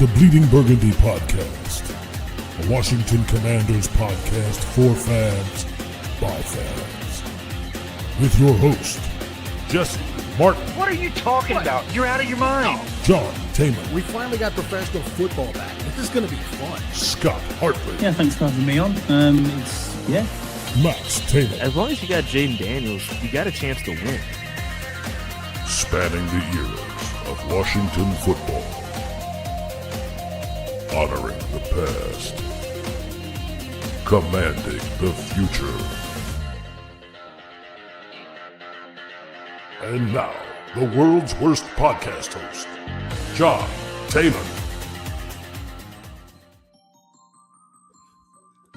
the Bleeding Burgundy podcast, a Washington Commanders podcast for fans, by fans. With your host, Jesse Martin. What are you talking about? You're out of your mind. John Taylor. We finally got professional football back. This is going to be fun. Scott Hartley. Yeah, thanks for having me on. Max Taylor. As long as you got Jaden Daniels, you got a chance to win. Spanning the eras of Washington football. Honoring the past. Commanding the future. And now, the world's worst podcast host, John Taylor.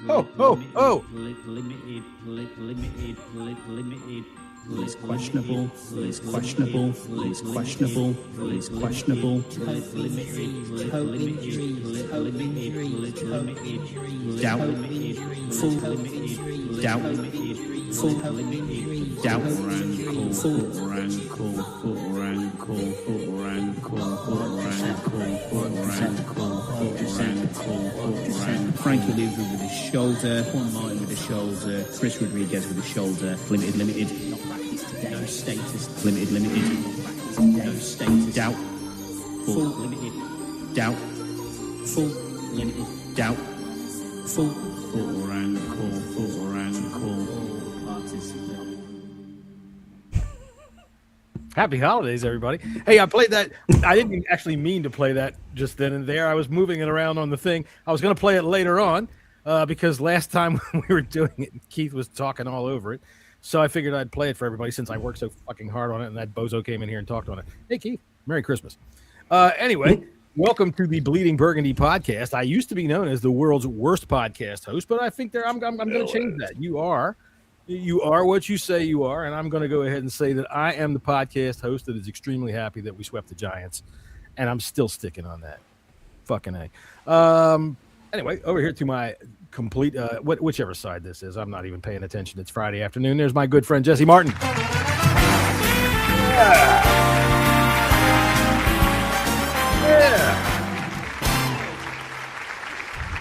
Oh. It's questionable. Frankie Lou with his shoulder, Juan Martin with his shoulder, Chris Rodriguez with his shoulder, limited, no status, limited, no status, doubt, full, limited, doubt, full, limited, doubt, full, Happy holidays, everybody. Hey, I played that. I didn't actually mean to play that just then and there. I was moving it around on the thing. I was going to play it later on because last time when we were doing it, Keith was talking all over it. So I figured I'd play it for everybody since I worked so fucking hard on it, and that bozo came in here and talked on it. Hey, Keith. Merry Christmas. Anyway, welcome to the Bleeding Burgundy podcast. I used to be known as the world's worst podcast host, but I think I'm going to change that. You are what you say you are, and I'm going to go ahead and say that I am the podcast host that is extremely happy that we swept the Giants, and I'm still sticking on that. Fucking A. Anyway, over here to my complete, whichever side this is, I'm not even paying attention. It's Friday afternoon. There's my good friend, Jesse Martin.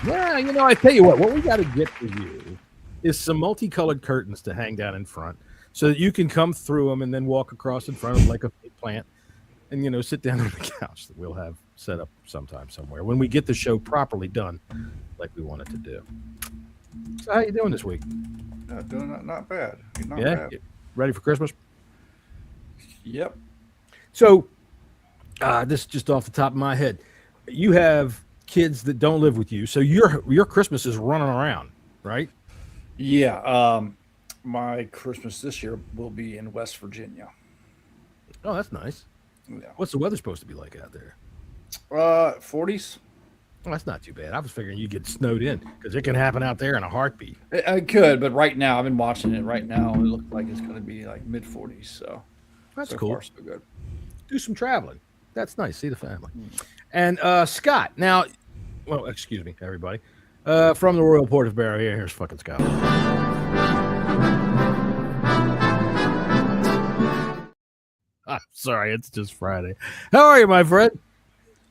Yeah, you know, I tell you what we got to get for you is some multicolored curtains to hang down in front so that you can come through them and then walk across in front of like a fake plant and, you know, sit down on the couch that we'll have set up sometime somewhere when we get the show properly done like we want it to do. So how you doing this week? Doing not bad. Not yeah? bad. Ready for Christmas? Yep. So this is just off the top of my head. You have kids that don't live with you, so your Christmas is running around, right? Yeah. My Christmas this year will be in West Virginia. Oh, that's nice. Yeah. What's the weather supposed to be like out there? 40s. Well, that's not too bad. I was figuring you get snowed in because it can happen out there in a heartbeat. I could, but right now, I've been watching it right now. It looks like it's going to be like mid 40s. So that's so cool. Far, so good. Do some traveling. That's nice. See the family. And Scott, now, well, excuse me, everybody. From the Royal Port of Barrow, here's fucking Scott. Sorry, it's just Friday. How are you, my friend?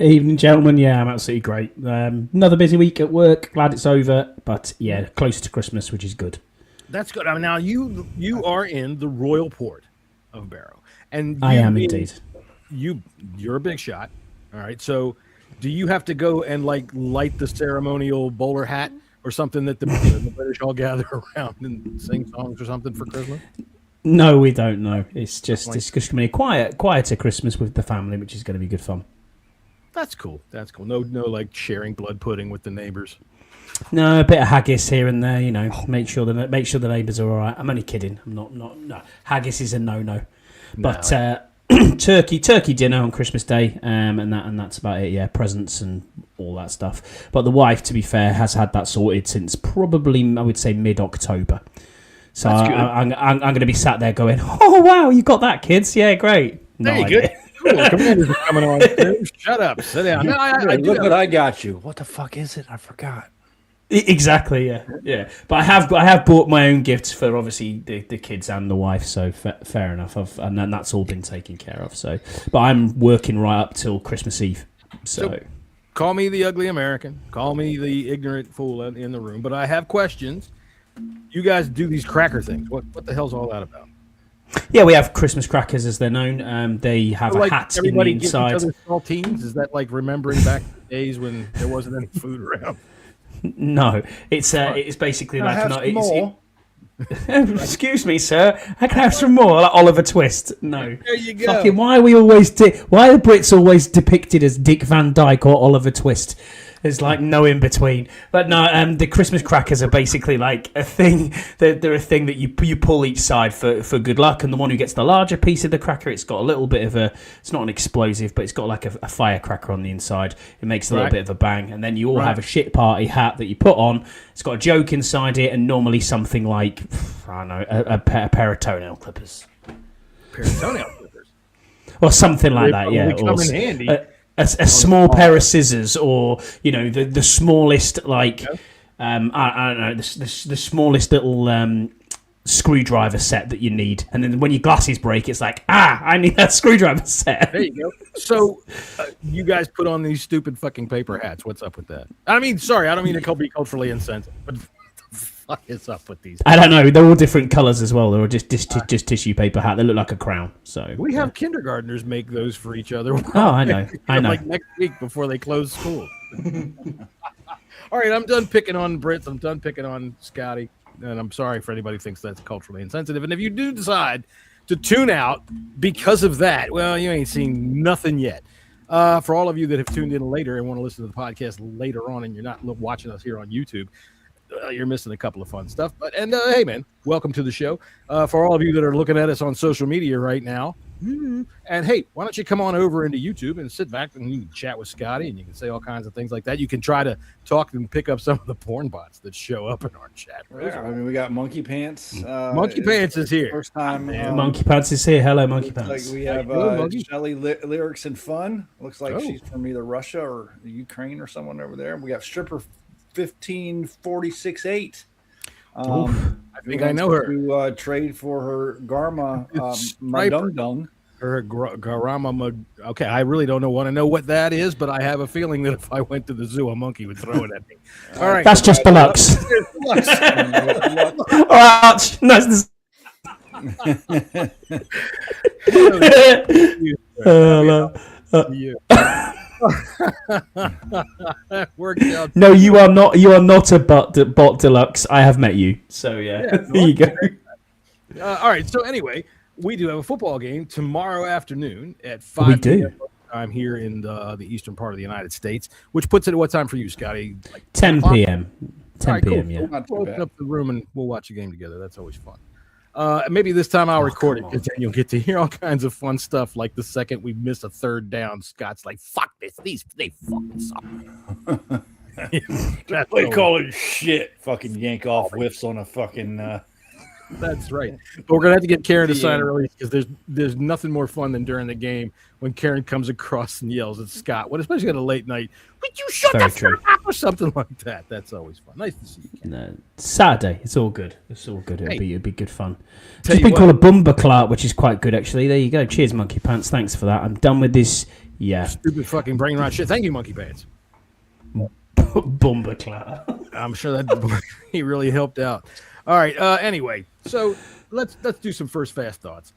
Evening, gentlemen. Yeah, I'm absolutely great. Another busy week at work. Glad it's over, but yeah, closer to Christmas, which is good. That's good. I mean, now you are in the Royal Port of Barrow, and I am indeed. You're a big shot. All right, so do you have to go and like light the ceremonial bowler hat or something that the British all gather around and sing songs or something for Christmas? No, we don't know. It's just going to be a quieter Christmas with the family, which is going to be good fun. That's cool. That's cool. No, like sharing blood pudding with the neighbors. No, a bit of haggis here and there. You know, make sure the neighbors are all right. I'm only kidding. I'm not. No, haggis is a no. But turkey dinner on Christmas Day, and that's about it. Yeah, presents and all that stuff. But the wife, to be fair, has had that sorted since probably I would say mid-October. So I'm going to be sat there going, oh wow, you got that, kids? Yeah, great. There you go. Cool. Commanders are coming on. Shut up. Sit down. No, look what I got you. What the fuck is it? I forgot. Exactly. Yeah. But I have bought my own gifts for obviously the kids and the wife. So fair enough. And then that's all been taken care of. So, but I'm working right up till Christmas Eve. So Call me the ugly American. Call me the ignorant fool in the room. But I have questions. You guys do these cracker things. What the hell's all that about? Yeah, we have Christmas crackers as they're known. They have a hat in the everybody gives inside. each other saltines? Is that like remembering back to the days when there wasn't any food around? No, it's basically like have some more. Excuse me, sir. I can have some more, like Oliver Twist. No, There you go. fucking. Why are the Brits always depicted as Dick Van Dyke or Oliver Twist? There's like no in between. But no, the Christmas crackers are basically like a thing. They're a thing that you pull each side for good luck, and the one who gets the larger piece of the cracker, it's got a little bit of it's not an explosive, but it's got like a firecracker on the inside. It makes a little bit of a bang, and then you all have a shit party hat that you put on. It's got a joke inside it, and normally something like, I don't know, a pair of toenail clippers. Pair of toenail clippers. Or something like that, yeah. They come in handy. A small pair of scissors, or the smallest I don't know, the smallest little screwdriver set that you need, and then when your glasses break, it's like I need that screwdriver set. There you go. So you guys put on these stupid fucking paper hats. What's up with that? I mean, sorry, I don't mean to be culturally insensitive, but what the fuck is up with these? I don't know. They're all different colours as well. They're all just tissue paper hat. They look like a crown. So we have kindergartners make those for each other. Oh, I know. I know. Like next week before they close school. All right, I'm done picking on Brits. I'm done picking on Scotty. And I'm sorry for anybody who thinks that's culturally insensitive. And if you do decide to tune out because of that, well, you ain't seen nothing yet. For all of you that have tuned in later and want to listen to the podcast later on and you're not watching us here on YouTube, you're missing a couple of fun stuff. But hey, man, welcome to the show. For all of you that are looking at us on social media right now, and hey, why don't you come on over into YouTube and sit back and you can chat with Scotty and you can say all kinds of things like that. You can try to talk and pick up some of the porn bots that show up in our chat. Yeah, I mean, we got Monkey Pants. Monkey Pants is here. First time. Monkey Pants is here. Hello, Monkey Pants. Like we have Shelly Lyrics and Fun. Looks like she's from either Russia or the Ukraine or someone over there. We got Stripper 15468. I think I know her. To trade for her Garma Madung. Her Garama. Okay, I really don't want to know what that is, but I have a feeling that if I went to the zoo, a monkey would throw it at me. All right, that's just deluxe. Nice. Worked out. No, you are not. You are not a bot deluxe. I have met you. So yeah there you go. All right. So anyway, we do have a football game tomorrow afternoon at 5 We do. time here in the eastern part of the United States, which puts it at what time for you, Scotty? Like 10 p.m. 10 right, cool. p.m. Yeah. We'll open up the room and we'll watch a game together. That's always fun. Maybe this time I'll record it because then you'll get to hear all kinds of fun stuff. Like the second we miss a third down, Scott's like, "Fuck this! They fucking suck." They call it shit. Fucking yank off whiffs on a fucking. That's right. But we're gonna have to get Karen to sign a release because there's nothing more fun than during the game when Karen comes across and yells at Scott. What, especially at a late night? Would you shut the fuck up or something like that? That's always fun. Nice to see you, Karen. No, Saturday. It's all good. It'll be good fun. Tell Just you been what. called a bumper clot, which is quite good actually. There you go. Cheers, Monkey Pants. Thanks for that. I'm done with this. Yeah. Stupid fucking brain rot shit. Thank you, Monkey Pants. Bumper clot. I'm sure that he really helped out. All right. Anyway, so let's do some first fast thoughts.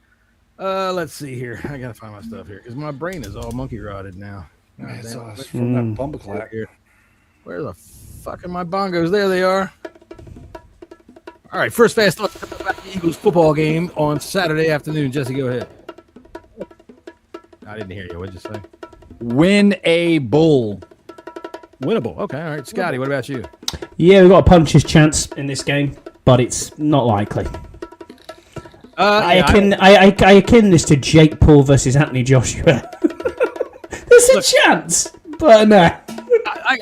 Let's see here. I gotta find my stuff here because my brain is all monkey rotted now. That's us from that bumbleclap Here. Where the fuck are my bongos? There they are. All right. First fast thoughts about the Eagles football game on Saturday afternoon. Jesse, go ahead. I didn't hear you. What'd you say? Win a bull. Winnable. Okay. All right. Scotty, what about you? Yeah, we've got a puncher's chance in this game, but it's not likely. I akin this to Jake Paul versus Anthony Joshua. There's a chance, but no.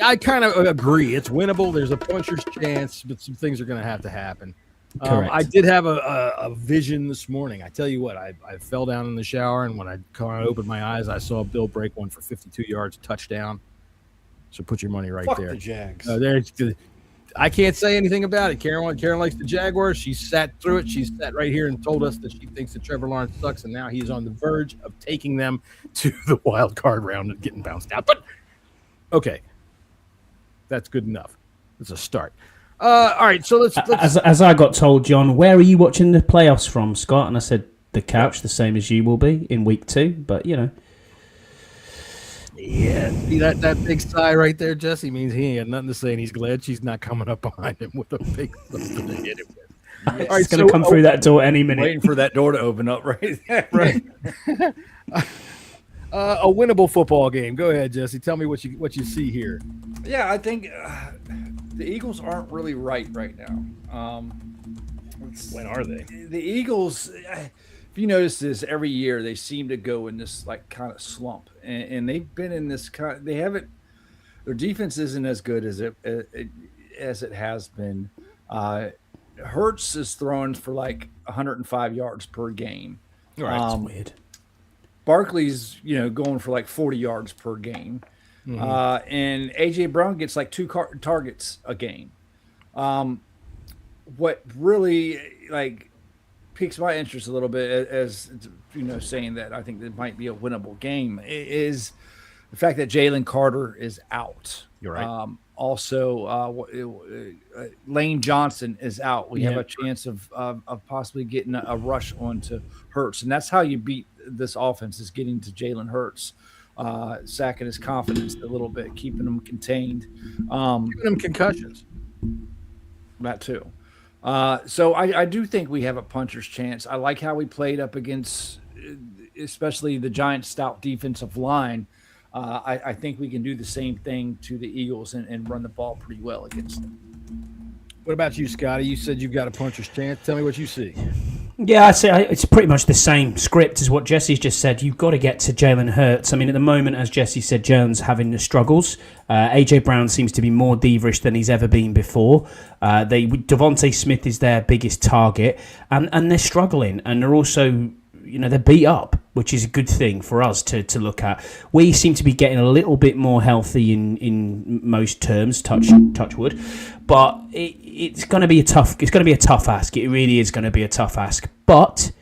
I kind of agree. It's winnable. There's a puncher's chance, but some things are going to happen. Correct. I did have a vision this morning. I tell you what, I fell down in the shower, and when I opened my eyes, I saw Bill break one for 52 yards, touchdown. So put your money right Fuck there. the Jags. I can't say anything about it. Karen likes the Jaguars. She sat through it. She sat right here and told us that she thinks that Trevor Lawrence sucks, and now he's on the verge of taking them to the wild card round and getting bounced out. But okay, That's good enough. It's a start. All right, so let's as I got told, John, where are you watching the playoffs from, Scott? And I said the couch, the same as you will be in week 2. But Yeah, see that big sigh right there, Jesse, means he ain't got nothing to say, and he's glad she's not coming up behind him with a big something to hit him with. All right, it's going to come through that door any minute. Waiting for that door to open up right there. Right. A winnable football game. Go ahead, Jesse. Tell me what you see here. Yeah, I think the Eagles aren't really right now. When are they? The Eagles, if you notice this, every year they seem to go in this like kind of slump, and they've been in this kind. They haven't. Their defense isn't as good as it has been. Hurts is throwing for like 105 yards per game. Right, that's weird. Barkley's, going for like 40 yards per game. Mm-hmm. And AJ Brown gets like 2 targets a game. What really piques my interest a little bit, as saying that I think it might be a winnable game, is the fact that Jalen Carter is out. You're right. Also, Lane Johnson is out. We have a chance of possibly getting a rush onto Hurts, and that's how you beat this offense, is getting to Jalen Hurts, sacking his confidence a little bit, keeping him contained, giving him concussions. That too. So I do think we have a puncher's chance. I like how we played up against, especially the Giants' stout defensive line. I think we can do the same thing to the Eagles and run the ball pretty well against them. What about you, Scotty? You said you've got a puncher's chance. Tell me what you see. Yeah, I'd say it's pretty much the same script as what Jesse's just said. You've got to get to Jalen Hurts. I mean, at the moment, as Jesse said, Jalen's having the struggles. AJ Brown seems to be more divish than he's ever been before. Devontae Smith is their biggest target, and they're struggling, and they're also, they're beat up, which is a good thing for us to look at. We seem to be getting a little bit more healthy in most terms, touch wood, but it's going to be a tough ask. It really is going to be a tough ask, but,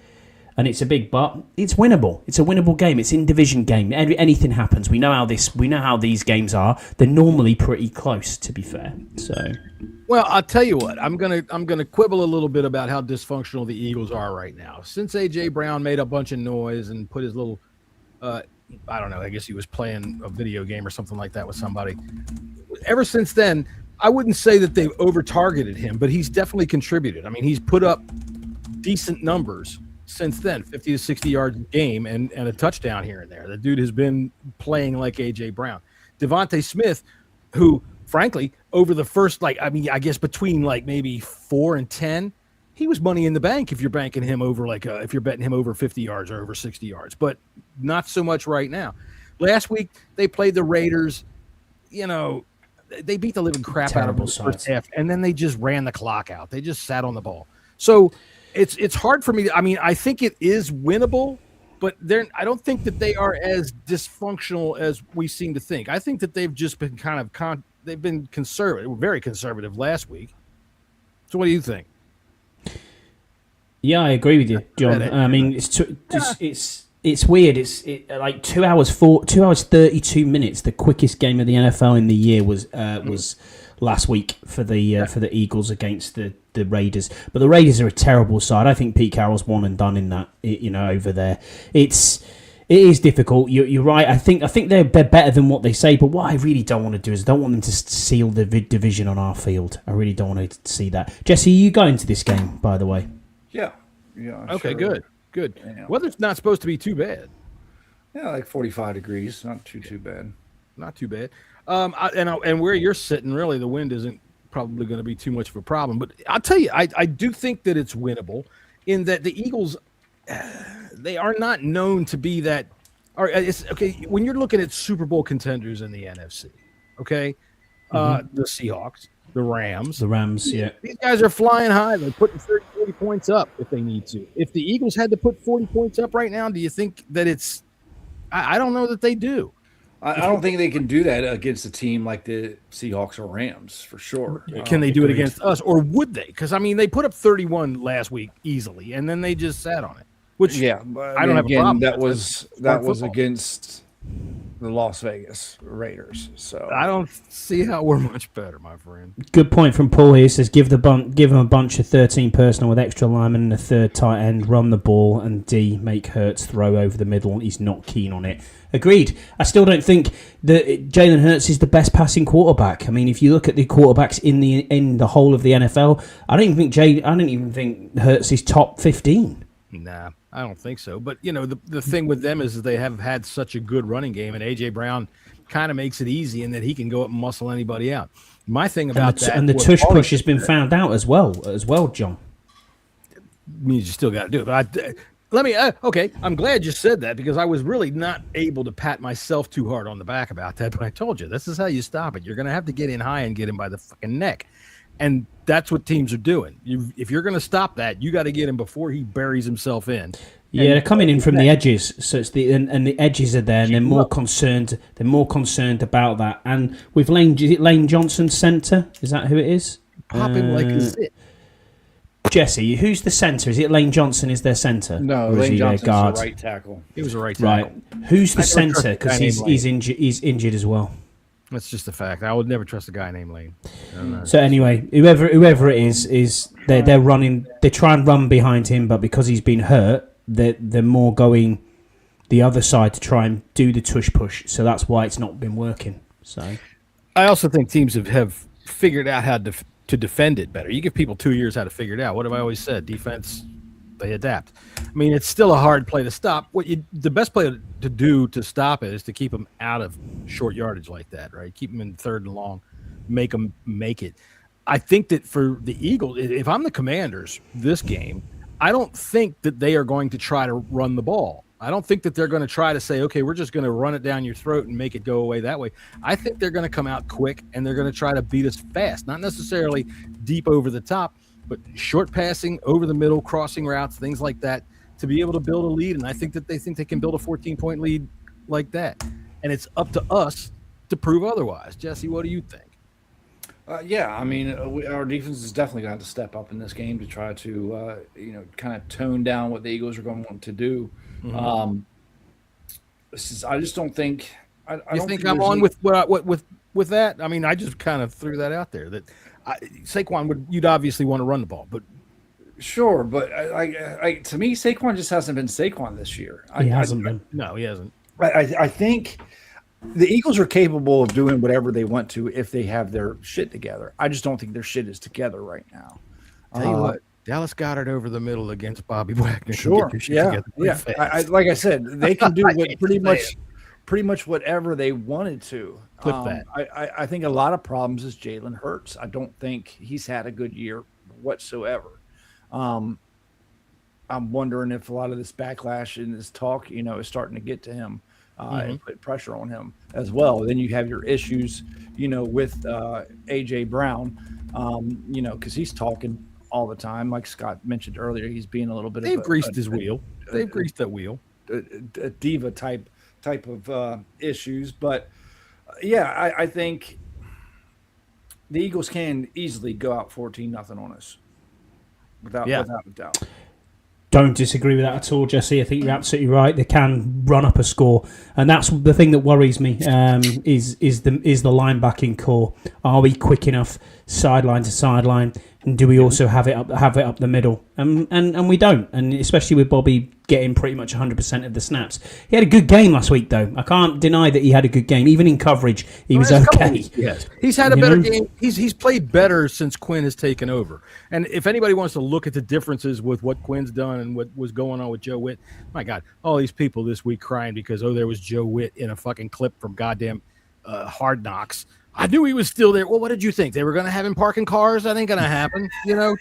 and it's a big but, it's winnable. It's a winnable game. It's in division game. Anything happens. We know how these games are. They're normally pretty close, to be fair. So, well, I'll tell you what. I'm gonna quibble a little bit about how dysfunctional the Eagles are right now. Since AJ Brown made a bunch of noise and put his little, I don't know, I guess he was playing a video game or something like that with somebody. Ever since then, I wouldn't say that they've over-targeted him, but he's definitely contributed. I mean, he's put up decent numbers since then, 50 to 60 yards a game and a touchdown here and there. The dude has been playing like AJ Brown. Devontae Smith, who, frankly, over the first, I guess between maybe 4 and 10, he was money in the bank if you're banking him over if you're betting him over 50 yards or over 60 yards, but not so much right now. Last week they played the Raiders. They beat the living crap out of them in the first half, and then they just ran the clock out. They just sat on the ball. So it's hard for me. I think it is winnable, but I don't think that they are as dysfunctional as we seem to think. I think that they've just been they've been conservative, very conservative last week. So what do you think? Yeah, I agree with you, John. I mean, it's weird. It's like 2 hours 32 minutes. The quickest game of the NFL in the year was last week for the Eagles against the Raiders. But the Raiders are a terrible side. I think Pete Carroll's one and done in that. Over there, it is difficult. You're right. I think they're better than what they say. But what I really don't want to do is I don't want them to seal the division on our field. I really don't want to see that. Jesse, you going to this game, by the way? Yeah. Okay, sure. Good. Yeah. Weather's not supposed to be too bad. Yeah, like 45 degrees. Not too bad. Not too bad. And where you're sitting, really, the wind isn't probably going to be too much of a problem. But I'll tell you, I do think that it's winnable in that the Eagles, they are not known to be that. Okay, when you're looking at Super Bowl contenders in the NFC, okay, the Seahawks, the Rams. Yeah. These guys are flying high. They're putting 30, 40 points up if they need to. If the Eagles had to put 40 points up right now, do you think that it's – I don't know that they do. I don't think they can do that against a team like the Seahawks or Rams, for sure. Can they do it against us, or would they? Because, they put up 31 last week easily, and then they just sat on it. Which, I don't have a problem. That was against the Las Vegas Raiders. So I don't see how we're much better, my friend. Good point from Paul here. He says, give them a bunch of 13 personnel with extra linemen and a third tight end, run the ball, and D, make Hurts throw over the middle. He's not keen on it. Agreed. I still don't think that Jalen Hurts is the best passing quarterback. I mean, if you look at the quarterbacks in the whole of the NFL, I don't even think Hurts is top 15. Nah, I don't think so. But, the thing with them is they have had such a good running game, and A.J. Brown kind of makes it easy in that he can go up and muscle anybody out. My thing about the tush push has been found out as well, John. Means you still got to do it. But okay, I'm glad you said that because I was really not able to pat myself too hard on the back about that. But I told you, this is how you stop it. You're going to have to get in high and get him by the fucking neck. And that's what teams are doing. If you're going to stop that, you got to get him before he buries himself in. Yeah, they're coming in from the edges, so it's the edges are there, and they're more concerned. They're more concerned about that. And with Lane Johnson center, is that who it is? Pop him like a zit. Jesse, who's the center? Is it Lane Johnson? Is their center? No, Lane Johnson's the right tackle. He was a right tackle. Right. Who's the center? Because he's injured. He's injured as well. That's just a fact. I would never trust a guy named Lane. So anyway, whoever it is they're running. They try and run behind him, but because he's been hurt, they're more going the other side to try and do the tush push. So that's why it's not been working. So I also think teams have figured out how to defend it better. You give people 2 years how to figure it out. What have I always said? Defense, they adapt. I mean, it's still a hard play to stop. The best play to do to stop it is to keep them out of short yardage like that, right? Keep them in third and long, make them make it. I think that for the Eagles, if I'm the Commanders this game, I don't think that they are going to try to run the ball. I don't think that they're going to try to say, okay, we're just going to run it down your throat and make it go away that way. I think they're going to come out quick and they're going to try to beat us fast, not necessarily deep over the top, but short passing, over the middle, crossing routes, things like that, to be able to build a lead. And I think that they can build a 14-point lead like that. And it's up to us to prove otherwise. Jesse, what do you think? Yeah, I mean, our defense is definitely going to have to step up in this game to try to, kind of tone down what the Eagles are going to want to do. Mm-hmm. I just don't think. I don't think I'm on with that? I mean, I just kind of threw that out there that Saquon you'd obviously want to run the ball, but sure. But to me, Saquon just hasn't been Saquon this year. He hasn't been. No, he hasn't. I think the Eagles are capable of doing whatever they want to if they have their shit together. I just don't think their shit is together right now. Tell you what, Dallas Goedert over the middle against Bobby Wagner. Sure, yeah. Like I said, they can do pretty much whatever they wanted to. Flip that. I think a lot of problems is Jalen Hurts. I don't think he's had a good year whatsoever. I'm wondering if a lot of this backlash and this talk, is starting to get to him. And put pressure on him as well. Then you have your issues, with A.J. Brown, because he's talking all the time. Like Scott mentioned earlier, he's being a little bit They've greased his wheel. They've greased that wheel. A diva type of issues. But, yeah, I think the Eagles can easily go out 14-0 on us without a doubt. Don't disagree with that at all, Jesse. I think you're absolutely right. They can run up a score, and that's the thing that worries me. Is the linebacking core? Are we quick enough sideline to sideline, and do we also have it up the middle? And we don't. And especially with Bobby getting pretty much 100% of the snaps. He had a good game last week, though. I can't deny that he had a good game. Even in coverage, he was okay. Yes, he's had a better game. He's played better since Quinn has taken over. And if anybody wants to look at the differences with what Quinn's done and what was going on with Joe Witt, my God, all these people this week crying because, there was Joe Witt in a fucking clip from goddamn Hard Knocks. I knew he was still there. Well, what did you think? They were going to have him parking cars? That ain't going to happen.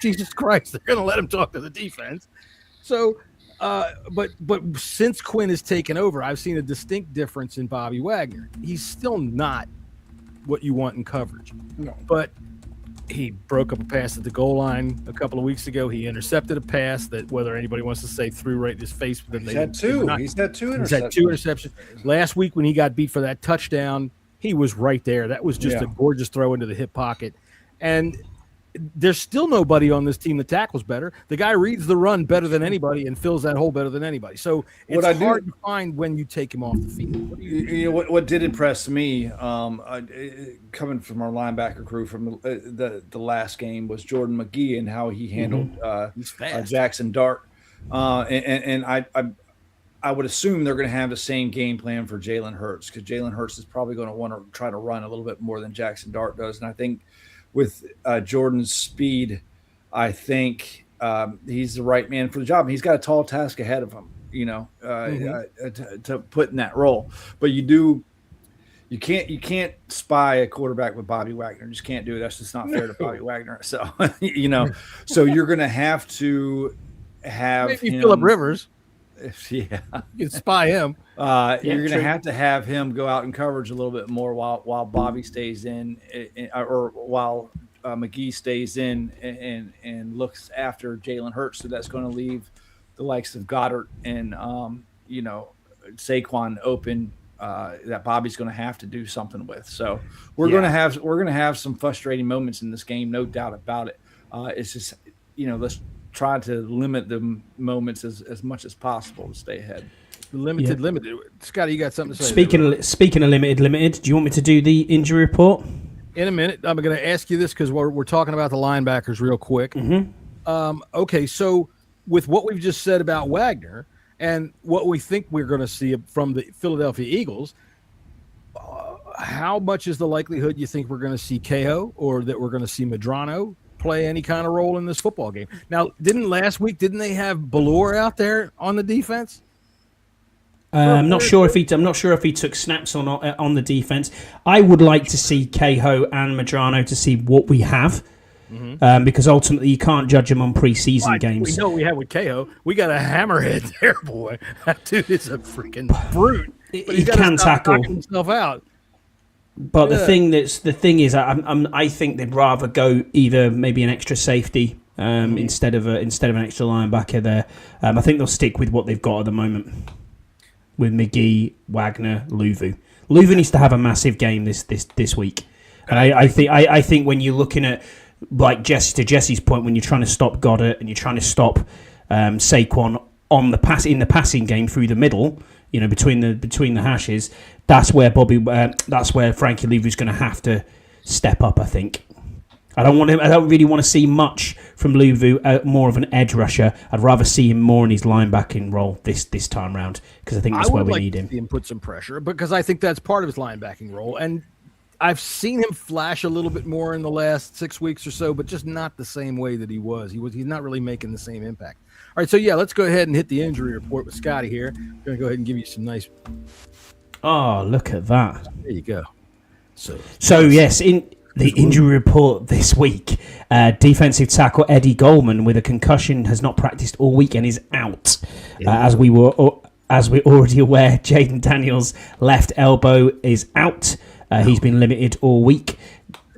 Jesus Christ, they're going to let him talk to the defense. So, but since Quinn has taken over, I've seen a distinct difference in Bobby Wagner. He's still not what you want in coverage. No. But he broke up a pass at the goal line a couple of weeks ago. He intercepted a pass that, whether anybody wants to say threw right in his face. He's had two. He's had two interceptions. Last week when he got beat for that touchdown, he was right there. That was just a gorgeous throw into the hip pocket. And there's still nobody on this team that tackles better. The guy reads the run better than anybody and fills that hole better than anybody. So it's hard to find when you take him off the field. What did impress me, coming from our linebacker crew from the last game, was Jordan McGee and how he handled Jackson Dart. And I would assume they're going to have the same game plan for Jalen Hurts, because Jalen Hurts is probably going to want to try to run a little bit more than Jackson Dart does. And I think with Jordan's speed, I think he's the right man for the job. And he's got a tall task ahead of him, to put in that role. But you can't spy a quarterback with Bobby Wagner. You just can't do it. That's just not fair to Bobby Wagner. So, so you're going to have to have maybe Phillip Rivers. Yeah, you can spy him. You're going to have him go out in coverage a little bit more while Bobby stays in, or while McGee stays in and looks after Jalen Hurts. So that's going to leave the likes of Goddard and Saquon open, that Bobby's going to have to do something with. So we're going to have some frustrating moments in this game, no doubt about it. It's just let's try to limit the moments as much as possible to stay ahead. Limited. Scotty, you got something to say? Speaking of limited, do you want me to do the injury report? In a minute. I'm going to ask you this because we're talking about the linebackers real quick. Mm-hmm. Okay, so with what we've just said about Wagner and what we think we're going to see from the Philadelphia Eagles, how much is the likelihood you think we're going to see KO or that we're going to see Medrano play any kind of role in this football game? Now, didn't they have Ballore out there on the defense? I'm not sure if he took snaps on the defense. I would like to see Cahill and Medrano to see what we have, because ultimately you can't judge them on preseason games. We know what we have with Cahill. We got a hammerhead there, boy. That dude is a freaking brute. But he can tackle himself out. But the thing is, I think they'd rather go either maybe an extra safety instead of an extra linebacker there. I think they'll stick with what they've got at the moment with McGee, Wagner, Luvu. Luvu needs to have a massive game this week, and I think when you're looking at, like Jesse's point, when you're trying to stop Goddard and you're trying to stop Saquon in the passing game through the middle, between the hashes, that's where Frankie Luvu's going to have to step up. I think. I don't really want to see much from Luvu, more of an edge rusher. I'd rather see him more in his linebacking role this time round, because I think that's where we need him. I would like to see him put some pressure, because I think that's part of his linebacking role. And I've seen him flash a little bit more in the last 6 weeks or so, but just not the same way that he was. He's not really making the same impact. All right, so let's go ahead and hit the injury report with Scotty here. I'm going to go ahead and give you some nice. Oh, look at that! There you go. So yes, in the injury report this week, defensive tackle Eddie Goldman with a concussion has not practiced all week and is out. As we're already aware, Jaden Daniels' left elbow is out. He's been limited all week.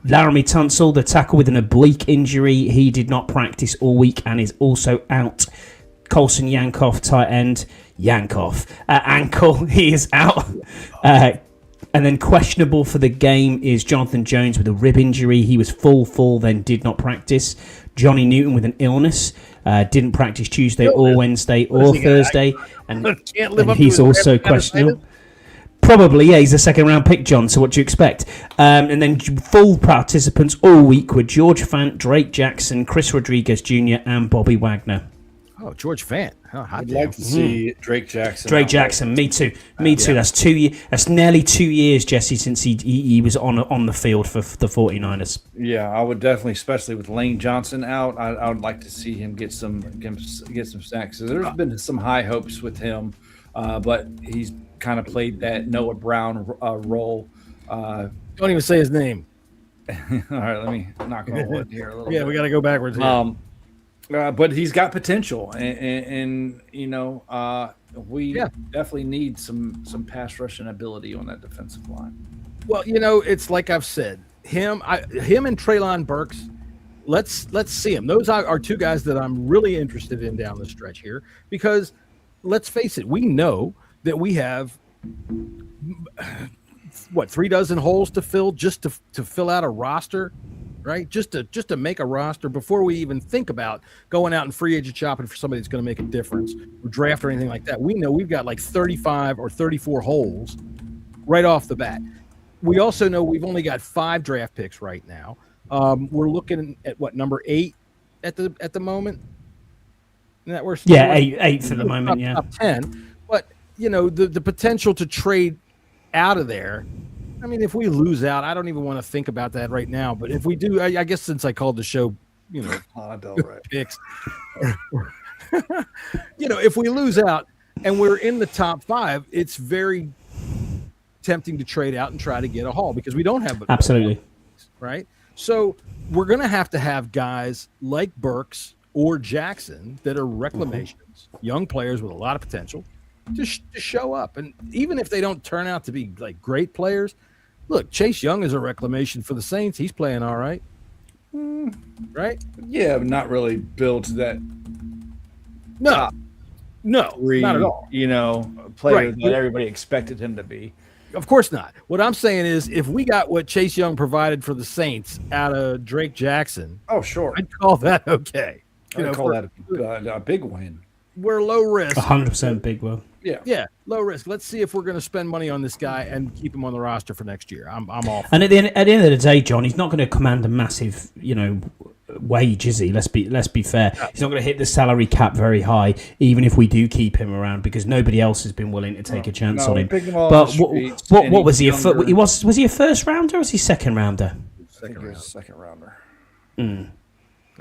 Laramie Tunsil, the tackle with an oblique injury, he did not practice all week and is also out. Colson Yankoff, tight end, ankle, he is out. And then questionable for the game is Jonathan Jones with a rib injury. He was full, then did not practice. Johnny Newton with an illness, didn't practice Tuesday or Wednesday or Thursday, and he's also questionable. Probably, yeah, he's a second-round pick, John, so what do you expect? And then full participants all week were George Fant, Drake Jackson, Chris Rodriguez Jr., and Bobby Wagner. Oh, George Fant. I'd like to see Drake Jackson. Drake Jackson, me too. That's 2 years. That's nearly 2 years, Jesse, since he was on the field for the 49ers. Yeah, I would definitely, especially with Lane Johnson out, I would like to see him get some sacks. So there's been some high hopes with him, but he's kind of played that Noah Brown role. Don't even say his name. All right, let me knock on wood here a little bit. Yeah, we got to go backwards here. But he's got potential, and we definitely need some pass rushing ability on that defensive line. Well, it's like I've said, him and Treylon Burks. Let's see him. Those are two guys that I'm really interested in down the stretch here, because let's face it, we know that we have 3 dozen holes to fill just to fill out a roster right? Just to make a roster before we even think about going out and free agent shopping for somebody that's going to make a difference or draft or anything like that. We know we've got like 35 or 34 holes right off the bat. We also know we've only got 5 draft picks right now. We're looking at what, number 8 at the moment. That we're eighth at the moment. Top 10. But the potential to trade out of there. I mean, if we lose out, I don't even want to think about that right now. But if we do, I guess since I called the show, picks, if we lose out and we're in the top 5, it's very tempting to trade out and try to get a haul because we don't have absolutely right. So we're going to have guys like Burks or Jackson that are reclamations, young players with a lot of potential to show up. And even if they don't turn out to be like great players, look, Chase Young is a reclamation for the Saints. He's playing all right. Right? Yeah, but not really built to that. No, not at all. Player that everybody expected him to be. Of course not. What I'm saying is if we got what Chase Young provided for the Saints out of Drake Jackson, oh, sure, I'd call that okay. I'd call that a big win. We're low risk. 100% big win. Yeah, low risk. Let's see if we're going to spend money on this guy and keep him on the roster for next year. I'm all. And at the end of the day, John, he's not going to command a massive, wage, is he? Let's be fair. He's not going to hit the salary cap very high, even if we do keep him around, because nobody else has been willing to take a chance on him. But what was he? Was he a first rounder or was he second rounder? Second rounder. I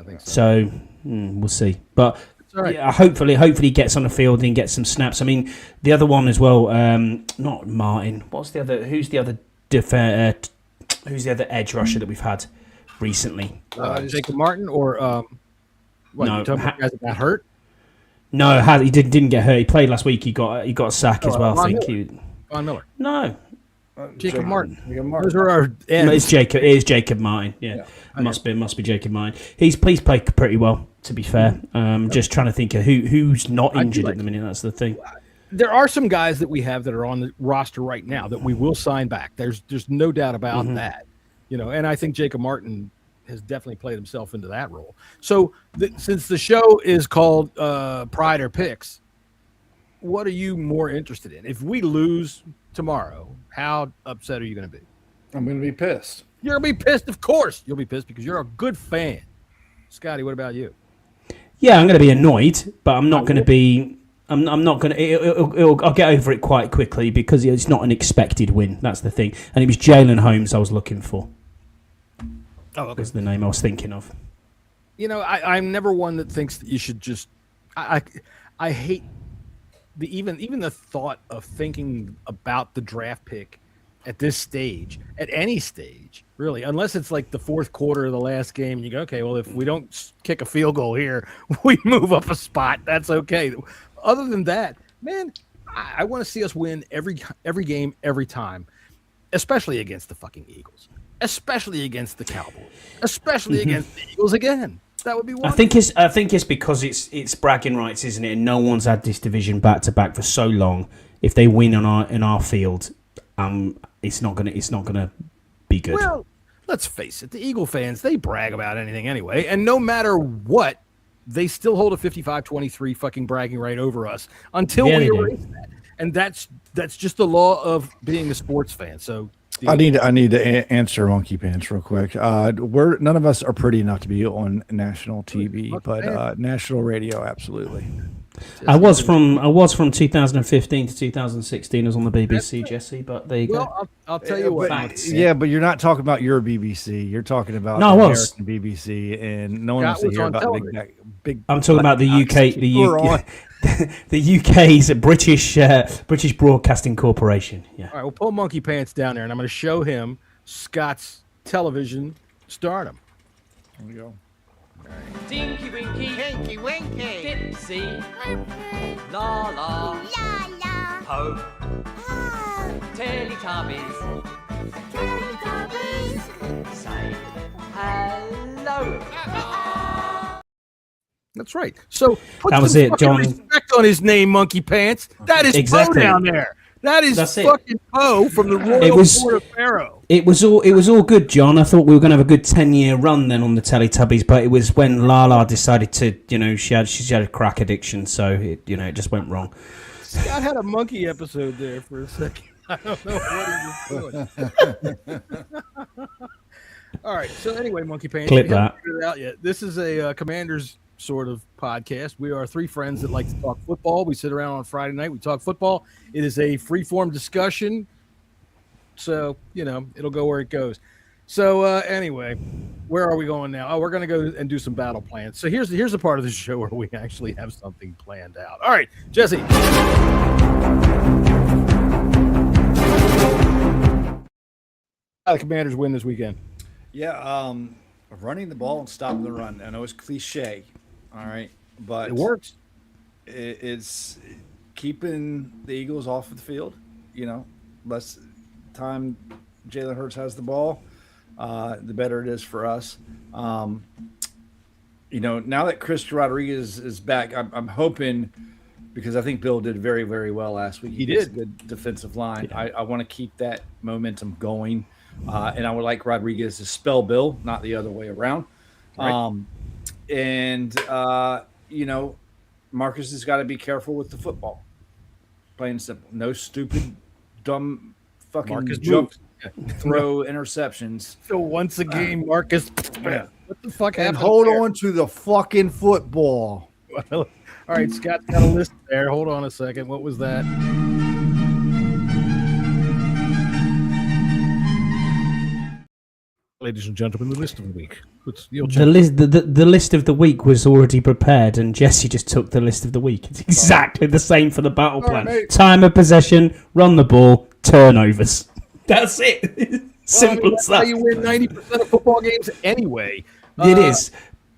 think so. So we'll see, but. Right. Yeah, hopefully he gets on the field and gets some snaps. I mean, the other one as well. Not Martin. What's the other? Who's the other edge rusher that we've had recently? Jacob Martin or no? Guys that got hurt. No, he didn't get hurt. He played last week. He got a sack as well. I think. Von Miller. No. Jacob Martin. Those are our ends. It is Jacob Martin. Yeah. It must be Jacob Martin. He's played pretty well, to be fair. Just trying to think of who's not injured at the minute. That's the thing. There are some guys that we have that are on the roster right now that we will sign back. There's no doubt about that. And I think Jacob Martin has definitely played himself into that role. So since the show is called Pride or Picks, what are you more interested in? If we lose tomorrow, how upset are you going to be? I'm going to be pissed. You're going to be pissed? Of course you'll be pissed because you're a good fan. Scotty, what about you? Yeah, I'm going to be annoyed, but I'm not going to be... I'm not going to... I'll get over it quite quickly because it's not an expected win. That's the thing. And it was Jalen Holmes I was looking for. Oh, okay. Was the name I was thinking of. I'm never one that thinks that you should just... I hate... Even the thought of thinking about the draft pick at this stage, at any stage, really, unless it's like the fourth quarter of the last game, and you go, okay, well, if we don't kick a field goal here, we move up a spot. That's okay. Other than that, man, I want to see us win every game, every time, especially against the fucking Eagles, especially against the Cowboys, especially against the Eagles again. That would be wonderful. I think it's because it's bragging rights, isn't it? And no one's had this division back to back for so long. If they win in our field, it's not gonna be good. Well, let's face it, the Eagle fans, they brag about anything anyway, and no matter what, they still hold a 55-23 fucking bragging right over us until we erase that. And that's just the law of being a sports fan. So I need to answer Monkey Pants real quick. None of us are pretty enough to be on national TV, but national radio, absolutely. I was from 2015 to 2016. I was on the BBC, Jesse. But there you go. Well, I'll tell you what. But you're not talking about your BBC. You're talking about American BBC, and no one wants to hear about big. I'm talking about the UK. The UK's British Broadcasting Corporation. Yeah. All right, we'll pull Monkey Pants down there, and I'm going to show him Scott's television stardom. Here we go. Tinky Winky, Tinky Winky, Dipsy, La La, La La, Ho, Ho, Teletubbies, Teletubbies, say hello. That's right. So put that was some it, John. Respect on his name, Monkey Pants. That is Bo down there. That is That's it. fucking Poe from the Royal Court of Pharaoh. It was all good, John. I thought we were going to have a good 10-year run then on the Teletubbies, but it was when Lala decided to, she had a crack addiction, so it just went wrong. Scott had a monkey episode there for a second. I don't know what he was doing. All right. So anyway, Monkey Pants, Clip we haven't that. figured it out yet. This is a Commanders sort of podcast. We are three friends that like to talk football. We sit around on Friday night. We talk football. It is a free-form discussion. So, it'll go where it goes. So anyway, where are we going now? Oh, we're going to go and do some battle plans. So here's the part of the show where we actually have something planned out. All right, Jesse. How the Commanders win this weekend? Yeah, running the ball and stopping the run. I know it's cliche, all right, but It works. It's keeping the Eagles off of the field. Less time Jalen Hurts has the ball, the better it is for us. Now that Chris Rodriguez is back, I'm hoping, because I think Bill did very, very well last week. He gets did. a good defensive line. I want to keep that momentum going. And I would like Rodriguez to spell Bill, not the other way around. Right. Marcus has got to be careful with the football. Plain and simple. No stupid, dumb, fucking Marcus jump, moves. throw interceptions. So once a game, Marcus. What the fuck And happened? hold there? on to the fucking football. All right, Scott's got a list there. Hold on a second. What was that? Ladies and gentlemen, the list of the week. The list of the week was already prepared, and Jesse just took the list of the week. It's exactly the same for the battle plan. mate. Time of possession, run the ball, turnovers. That's it. Simple as That's how that. you win 90% of football games anyway. It is.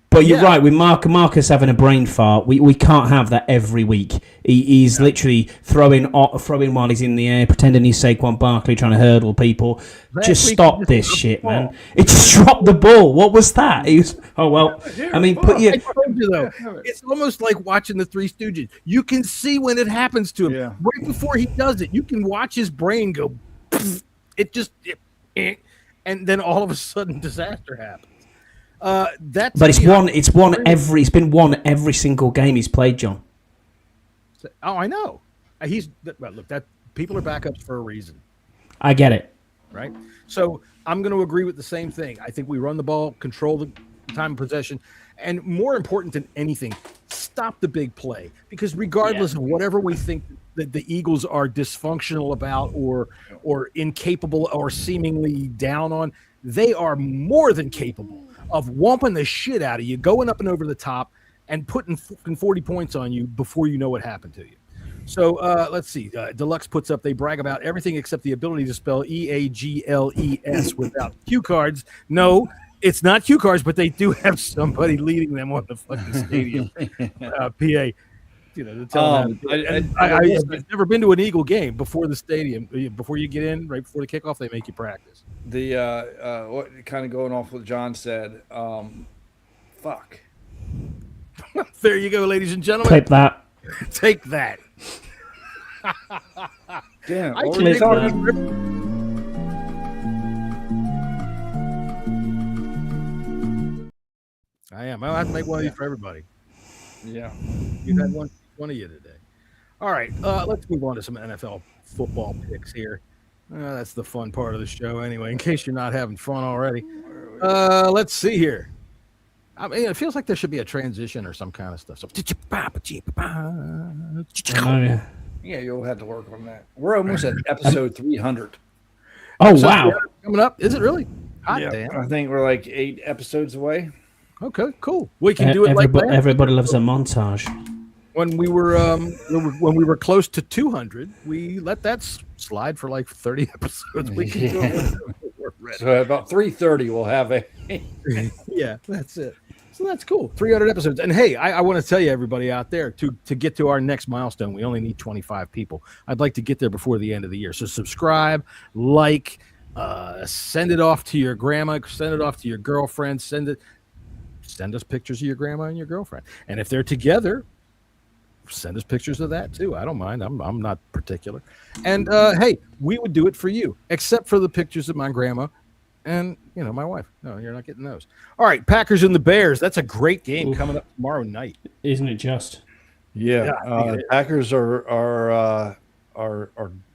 But you're yeah. right, with Marcus having a brain fart, we can't have that every week. He's literally throwing while he's in the air, pretending he's Saquon Barkley trying to hurdle people. Just week stop he just this dropped shit, the ball. man. It just dropped the ball. What was that? He was, I mean, I told you, though, it's almost like watching the Three Stooges. You can see when it happens to him. Yeah. Right before he does it, you can watch his brain go, and then all of a sudden disaster happens. But it's been won every single game he's played, John. Oh, I know. That people are backups for a reason, I get it. right? So I'm going to agree with the same thing. I think we run the ball, control the time of possession, and more important than anything, stop the big play. Because regardless of whatever we think that the Eagles are dysfunctional about or incapable or seemingly down on, they are more than capable of whomping the shit out of you, going up and over the top, and putting 40 points on you before you know what happened to you. So let's see. Deluxe puts up, they brag about everything except the ability to spell EAGLES without cue cards. No, it's not cue cards, but they do have somebody leading them on the fucking stadium. PA. To tell them. I've never been to an Eagle game before the stadium. Before you get in, right before the kickoff, they make you practice. What kind of going off what John said. Fuck. There you go, ladies and gentlemen. Clip that. Take that. Damn. I What can were you make talking? I am. I'll have to make one of these for everybody. Yeah. You've had one of you today. All right, let's move on to some NFL football picks here. That's the fun part of the show anyway, in case you're not having fun already. Let's see here. I mean, it feels like there should be a transition or some kind of stuff. So, Yeah, you'll have to work on that. We're almost at episode 300. Oh, wow. Coming up. Is it really? Hot Yeah, damn. I think we're like 8 episodes away. Okay, cool. We can do it like that. Everybody loves a montage. When we were close to 200, we let that slide for like 30 episodes. We can do it. We're ready. So about 3:30, we'll have a. Yeah, that's it. So that's cool. 300 episodes. And hey, I want to tell you, everybody out there, to get to our next milestone, we only need 25 people. I'd like to get there before the end of the year. So subscribe, like, send it off to your grandma, send it off to your girlfriend, send us pictures of your grandma and your girlfriend. And if they're together, send us pictures of that too. I don't mind. I'm not particular. And hey, we would do it for you, except for the pictures of my grandma and my wife. No, you're not getting those. All right, Packers and the Bears. That's a great game coming up tomorrow night. Isn't it just? Yeah, Packers are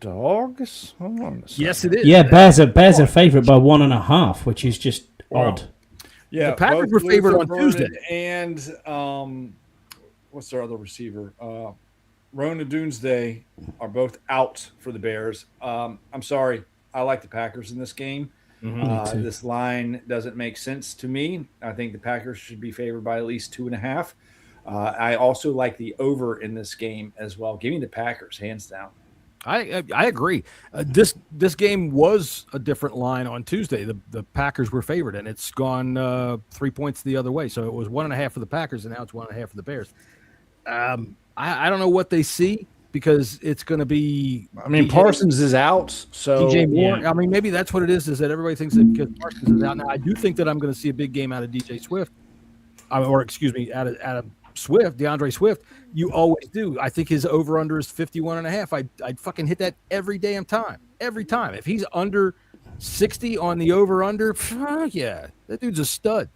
dogs. Hold on a second. Yes, it is. Yeah, Bears are favorite by 1.5, which is just odd. Yeah, the Packers were favored on Tuesday. And what's their other receiver? Rona Doomsday are both out for the Bears. I'm sorry. I like the Packers in this game. This line doesn't make sense to me. I think the Packers should be favored by at least 2.5. I also like the over in this game as well. Give me the Packers, hands down. I agree. This game was a different line on Tuesday. The Packers were favored, and it's gone 3 points the other way. So it was 1.5 for the Packers, and now it's 1.5 for the Bears. I don't know what they see because it's going to be. I mean, Parsons is out, so DJ Moore. Yeah. I mean, maybe that's what it is that everybody thinks that because Parsons is out. Now, I do think that I'm going to see a big game out of DJ Swift, out of Swift, DeAndre Swift. You always do. I think his over-under is 51.5. I'd fucking hit that every damn time. Every time. If he's under 60 on the over-under, yeah, that dude's a stud.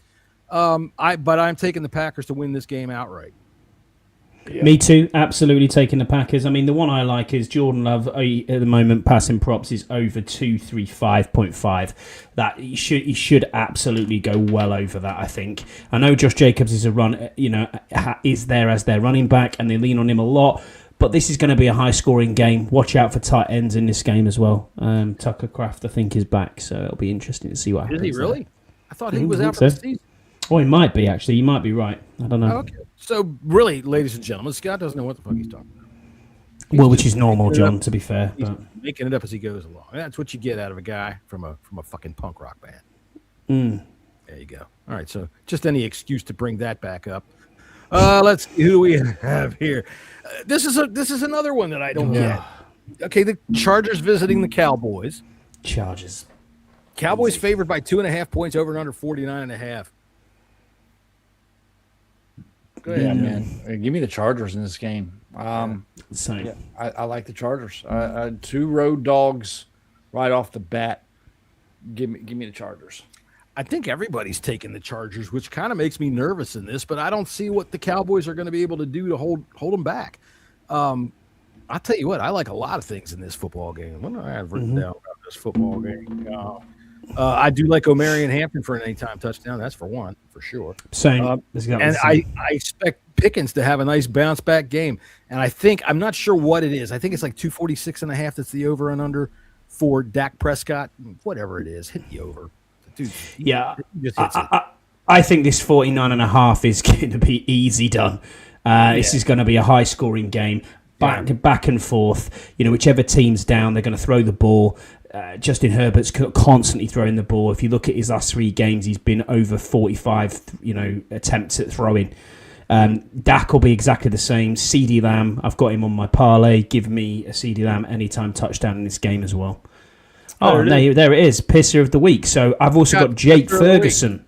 But I'm taking the Packers to win this game outright. Yeah. Me too. Absolutely taking the Packers. I mean, the one I like is Jordan Love at the moment. Passing props is over 235.5. That he should absolutely go well over that. I think. I know Josh Jacobs is is there as their running back, and they lean on him a lot. But this is going to be a high-scoring game. Watch out for tight ends in this game as well. Tucker Kraft, I think, is back, so it'll be interesting to see what happens. Is he really? There. I thought he was out for the season. Oh, he might be, actually. You might be right. I don't know. Okay. So, really, ladies and gentlemen, Scott doesn't know what the fuck he's talking about. Well, which is normal, John, to be fair. He's making it up as he goes along. That's what you get out of a guy from a fucking punk rock band. There you go. All right, so just any excuse to bring that back up. Let's see who we have here. This is another one that I don't get. Okay, the Chargers visiting the Cowboys. Chargers. Cowboys favored by 2.5 points, over and under 49.5. Go ahead. Yeah, man. Give me the Chargers in this game. Same. Yeah, I like the Chargers. 2 road dogs right off the bat. Give me the Chargers. I think everybody's taking the Chargers, which kind of makes me nervous in this, but I don't see what the Cowboys are going to be able to do to hold them back. I'll tell you what, I like a lot of things in this football game. What do I have written down about this football game? I do like Omarion Hampton for an anytime touchdown. That's for one, for sure. Same. And I expect Pickens to have a nice bounce back game. And I'm not sure what it is. I think it's like 246.5. That's the over and under for Dak Prescott. Whatever it is, hit the over. Dude, I think this 49.5 is going to be easy done. This is going to be a high scoring game. Back and forth. Whichever team's down, they're going to throw the ball. Justin Herbert's constantly throwing the ball. If you look at his last 3 games, he's been over 45, attempts at throwing. Dak will be exactly the same. CeeDee Lamb, I've got him on my parlay. Give me a CeeDee Lamb anytime touchdown in this game as well. There it is. Pisser of the week. So I've also got Jake Ferguson.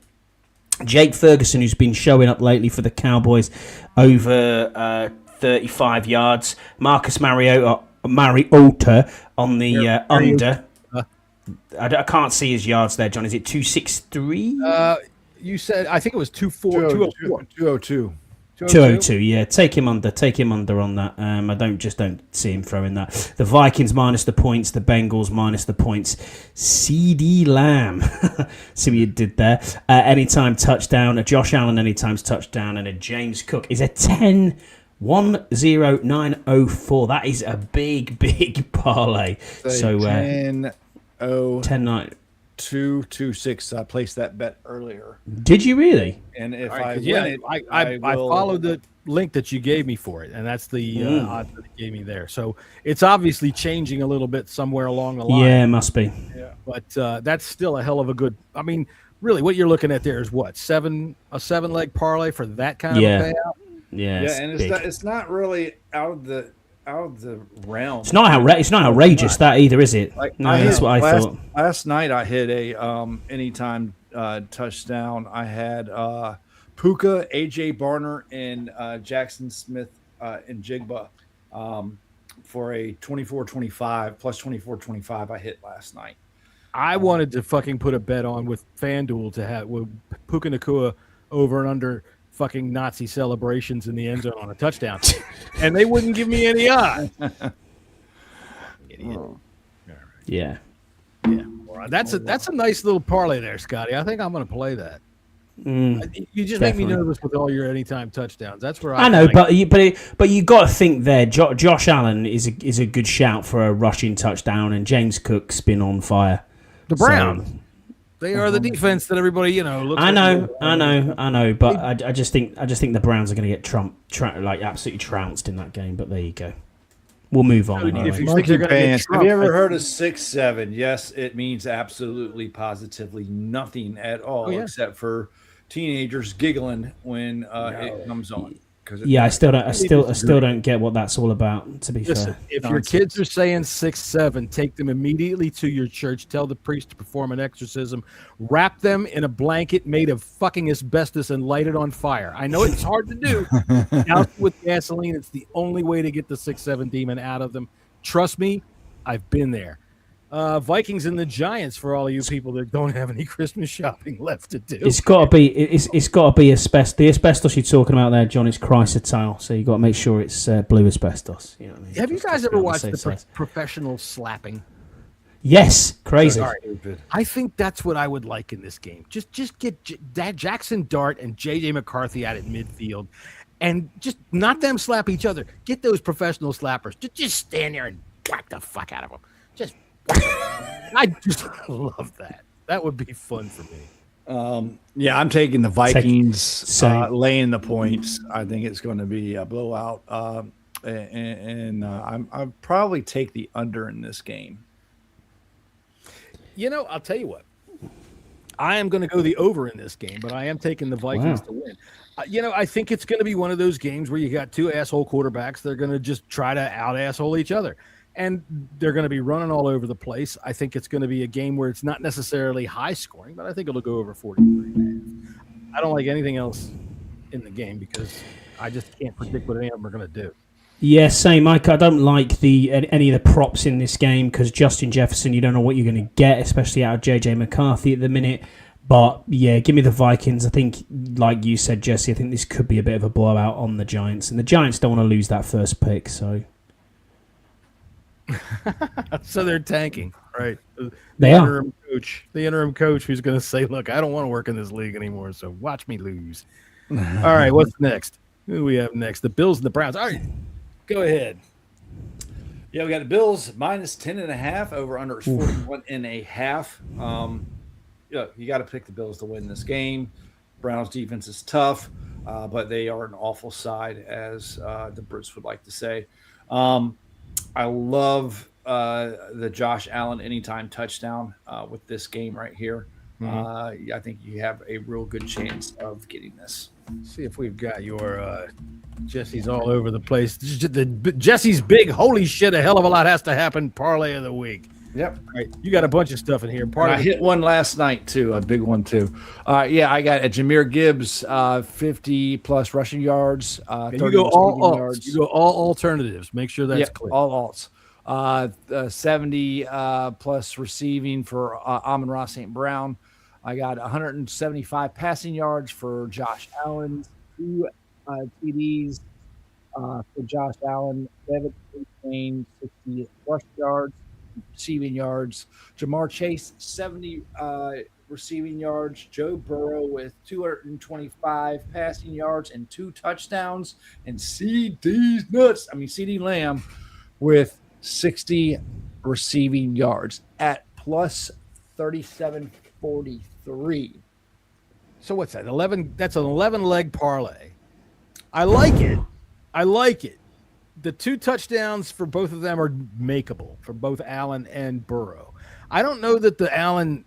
Jake Ferguson, who's been showing up lately for the Cowboys, over 35 yards. Marcus Mariota on the under. I can't see his yards there, John. Is it 263? You said, I think it was 202. 202, yeah. Take him under on that. I don't see him throwing that. The Vikings minus the points, the Bengals minus the points. CeeDee Lamb. See what you did there. Anytime touchdown, a Josh Allen anytime touchdown, and a James Cook is a 10904. That is a big parlay. So 10-9. 226. I placed that bet earlier. Did you really? And if I will followed the link that you gave me for it, and that's the odds that it gave me there. So it's obviously changing a little bit somewhere along the line. Yeah, it must be. Yeah, but that's still a hell of a good. I mean, really, what you're looking at there is what a 7-leg parlay for that kind of a payout. Yeah, and it's not really out of the realm. It's not outrageous that either, is it? That's what I thought. Last night I hit a anytime touchdown. I had Puka, AJ Barner, and Jackson Smith in Jigba for a 24-25 plus 24-25 I hit last night. I wanted to fucking put a bet on with FanDuel to have with Puka Nacua over and under fucking Nazi celebrations in the end zone on a touchdown, and they wouldn't give me any odds. Idiot. Yeah. Yeah. Well, that's a nice little parlay there, Scotty. I think I'm going to play that. You just make me nervous with all your anytime touchdowns. That's where I know, but you got to think there. Josh Allen is a good shout for a rushing touchdown, and James Cook's been on fire. The Browns, they are the defense that everybody looks. I know, but I just think the Browns are going to get absolutely trounced in that game. But there you go. We'll move on anyway. If you think they're gonna get Trump, have you ever heard of 6-7? Yes, it means absolutely, positively nothing at all, except for teenagers giggling when it comes on. I still don't get what that's all about. To be fair, if your kids are saying 6-7, take them immediately to your church. Tell the priest to perform an exorcism. Wrap them in a blanket made of fucking asbestos and light it on fire. I know it's hard to do. Douse it with gasoline. It's the only way to get the 6-7 demon out of them. Trust me, I've been there. Vikings and the Giants for all of you people that don't have any Christmas shopping left to do. It's got to be asbestos. The asbestos you're talking about there, John, is chrysotile. So you got to make sure it's blue asbestos. You know what I mean? Have you guys ever watched the professional slapping? Yes, crazy. I think that's what I would like in this game. Just get Jackson Dart and J.J. McCarthy out at midfield, and just not them slap each other. Get those professional slappers. Just stand there and whack the fuck out of them. I just love that. That would be fun for me. I'm taking the Vikings laying the points. I think it's going to be a blowout, and I'll probably take the under in this game. I'll tell you what. I am going to go the over in this game, but I am taking the Vikings to win. I think it's going to be one of those games where you got two asshole quarterbacks. They're going to just try to out-asshole each other. And they're going to be running all over the place. I think it's going to be a game where it's not necessarily high scoring, but I think it'll go over 43.5. I don't like anything else in the game because I just can't predict what any of them are going to do. Yeah, same, Mike. I don't like any of the props in this game because Justin Jefferson, you don't know what you're going to get, especially out of J.J. McCarthy at the minute. But, yeah, give me the Vikings. I think, like you said, Jesse, I think this could be a bit of a blowout on the Giants. And the Giants don't want to lose that first pick, so... So they're tanking, right? The interim coach who's going to say, look, I don't want to work in this league anymore, so watch me lose. All right, what's next? Who do we have next? The Bills and the Browns. All right, go ahead. Yeah, we got the Bills minus 10.5, over under 41.5. You got to pick the Bills to win this game. Browns defense is tough, but they are an awful side, as the Brits would like to say. I love the Josh Allen anytime touchdown with this game right here. I think you have a real good chance of getting this. See if we've got your Jesse's all over the place. Jesse's big, holy shit, a hell of a lot has to happen parlay of the week. Yep. All right, you got a bunch of stuff in here. I hit one last night, too, a big one, too. I got a Jahmyr Gibbs, 50-plus rushing yards, 30 you go all yards. You go all alternatives. Make sure that's clear. All alts. 70-plus receiving for Amon-Ra St. Brown. I got 175 passing yards for Josh Allen, 2 TDs for Josh Allen, 7 60 rush yards. Receiving yards. Jamar Chase, 70 receiving yards. Joe Burrow with 225 passing yards and 2 touchdowns. And CeeDee Lamb with 60 receiving yards at plus 37.43. So what's that? 11. That's an 11-leg parlay. I like it. The 2 touchdowns for both of them are makeable for both Allen and Burrow. I don't know that the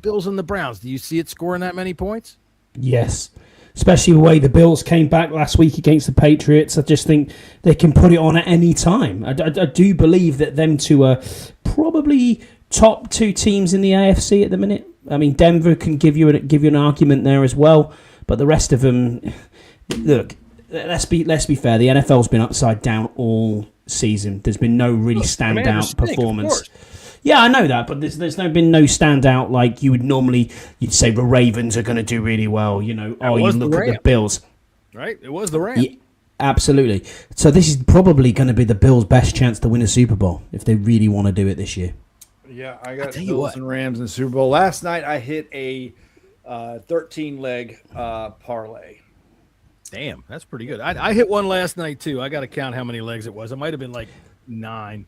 Bills and the Browns, do you see it scoring that many points? Yes, especially the way the Bills came back last week against the Patriots. I just think they can put it on at any time. I do believe that them two are probably top 2 teams in the AFC at the minute. I mean, Denver can give you an argument there as well, but the rest of them, look, let's be fair. The NFL's been upside down all season. There's been no really standout performance. Yeah, I know that, but there's been no standout like you would normally. You'd say the Ravens are going to do really well. You know, you look at the Bills. Right, it was the Rams. Yeah, absolutely. So this is probably going to be the Bills' best chance to win a Super Bowl if they really want to do it this year. Yeah, I got Bills and Rams in the Super Bowl. Last night I hit a 13-leg parlay. Damn, that's pretty good. I hit one last night too. I got to count how many legs it was. It might have been like 9.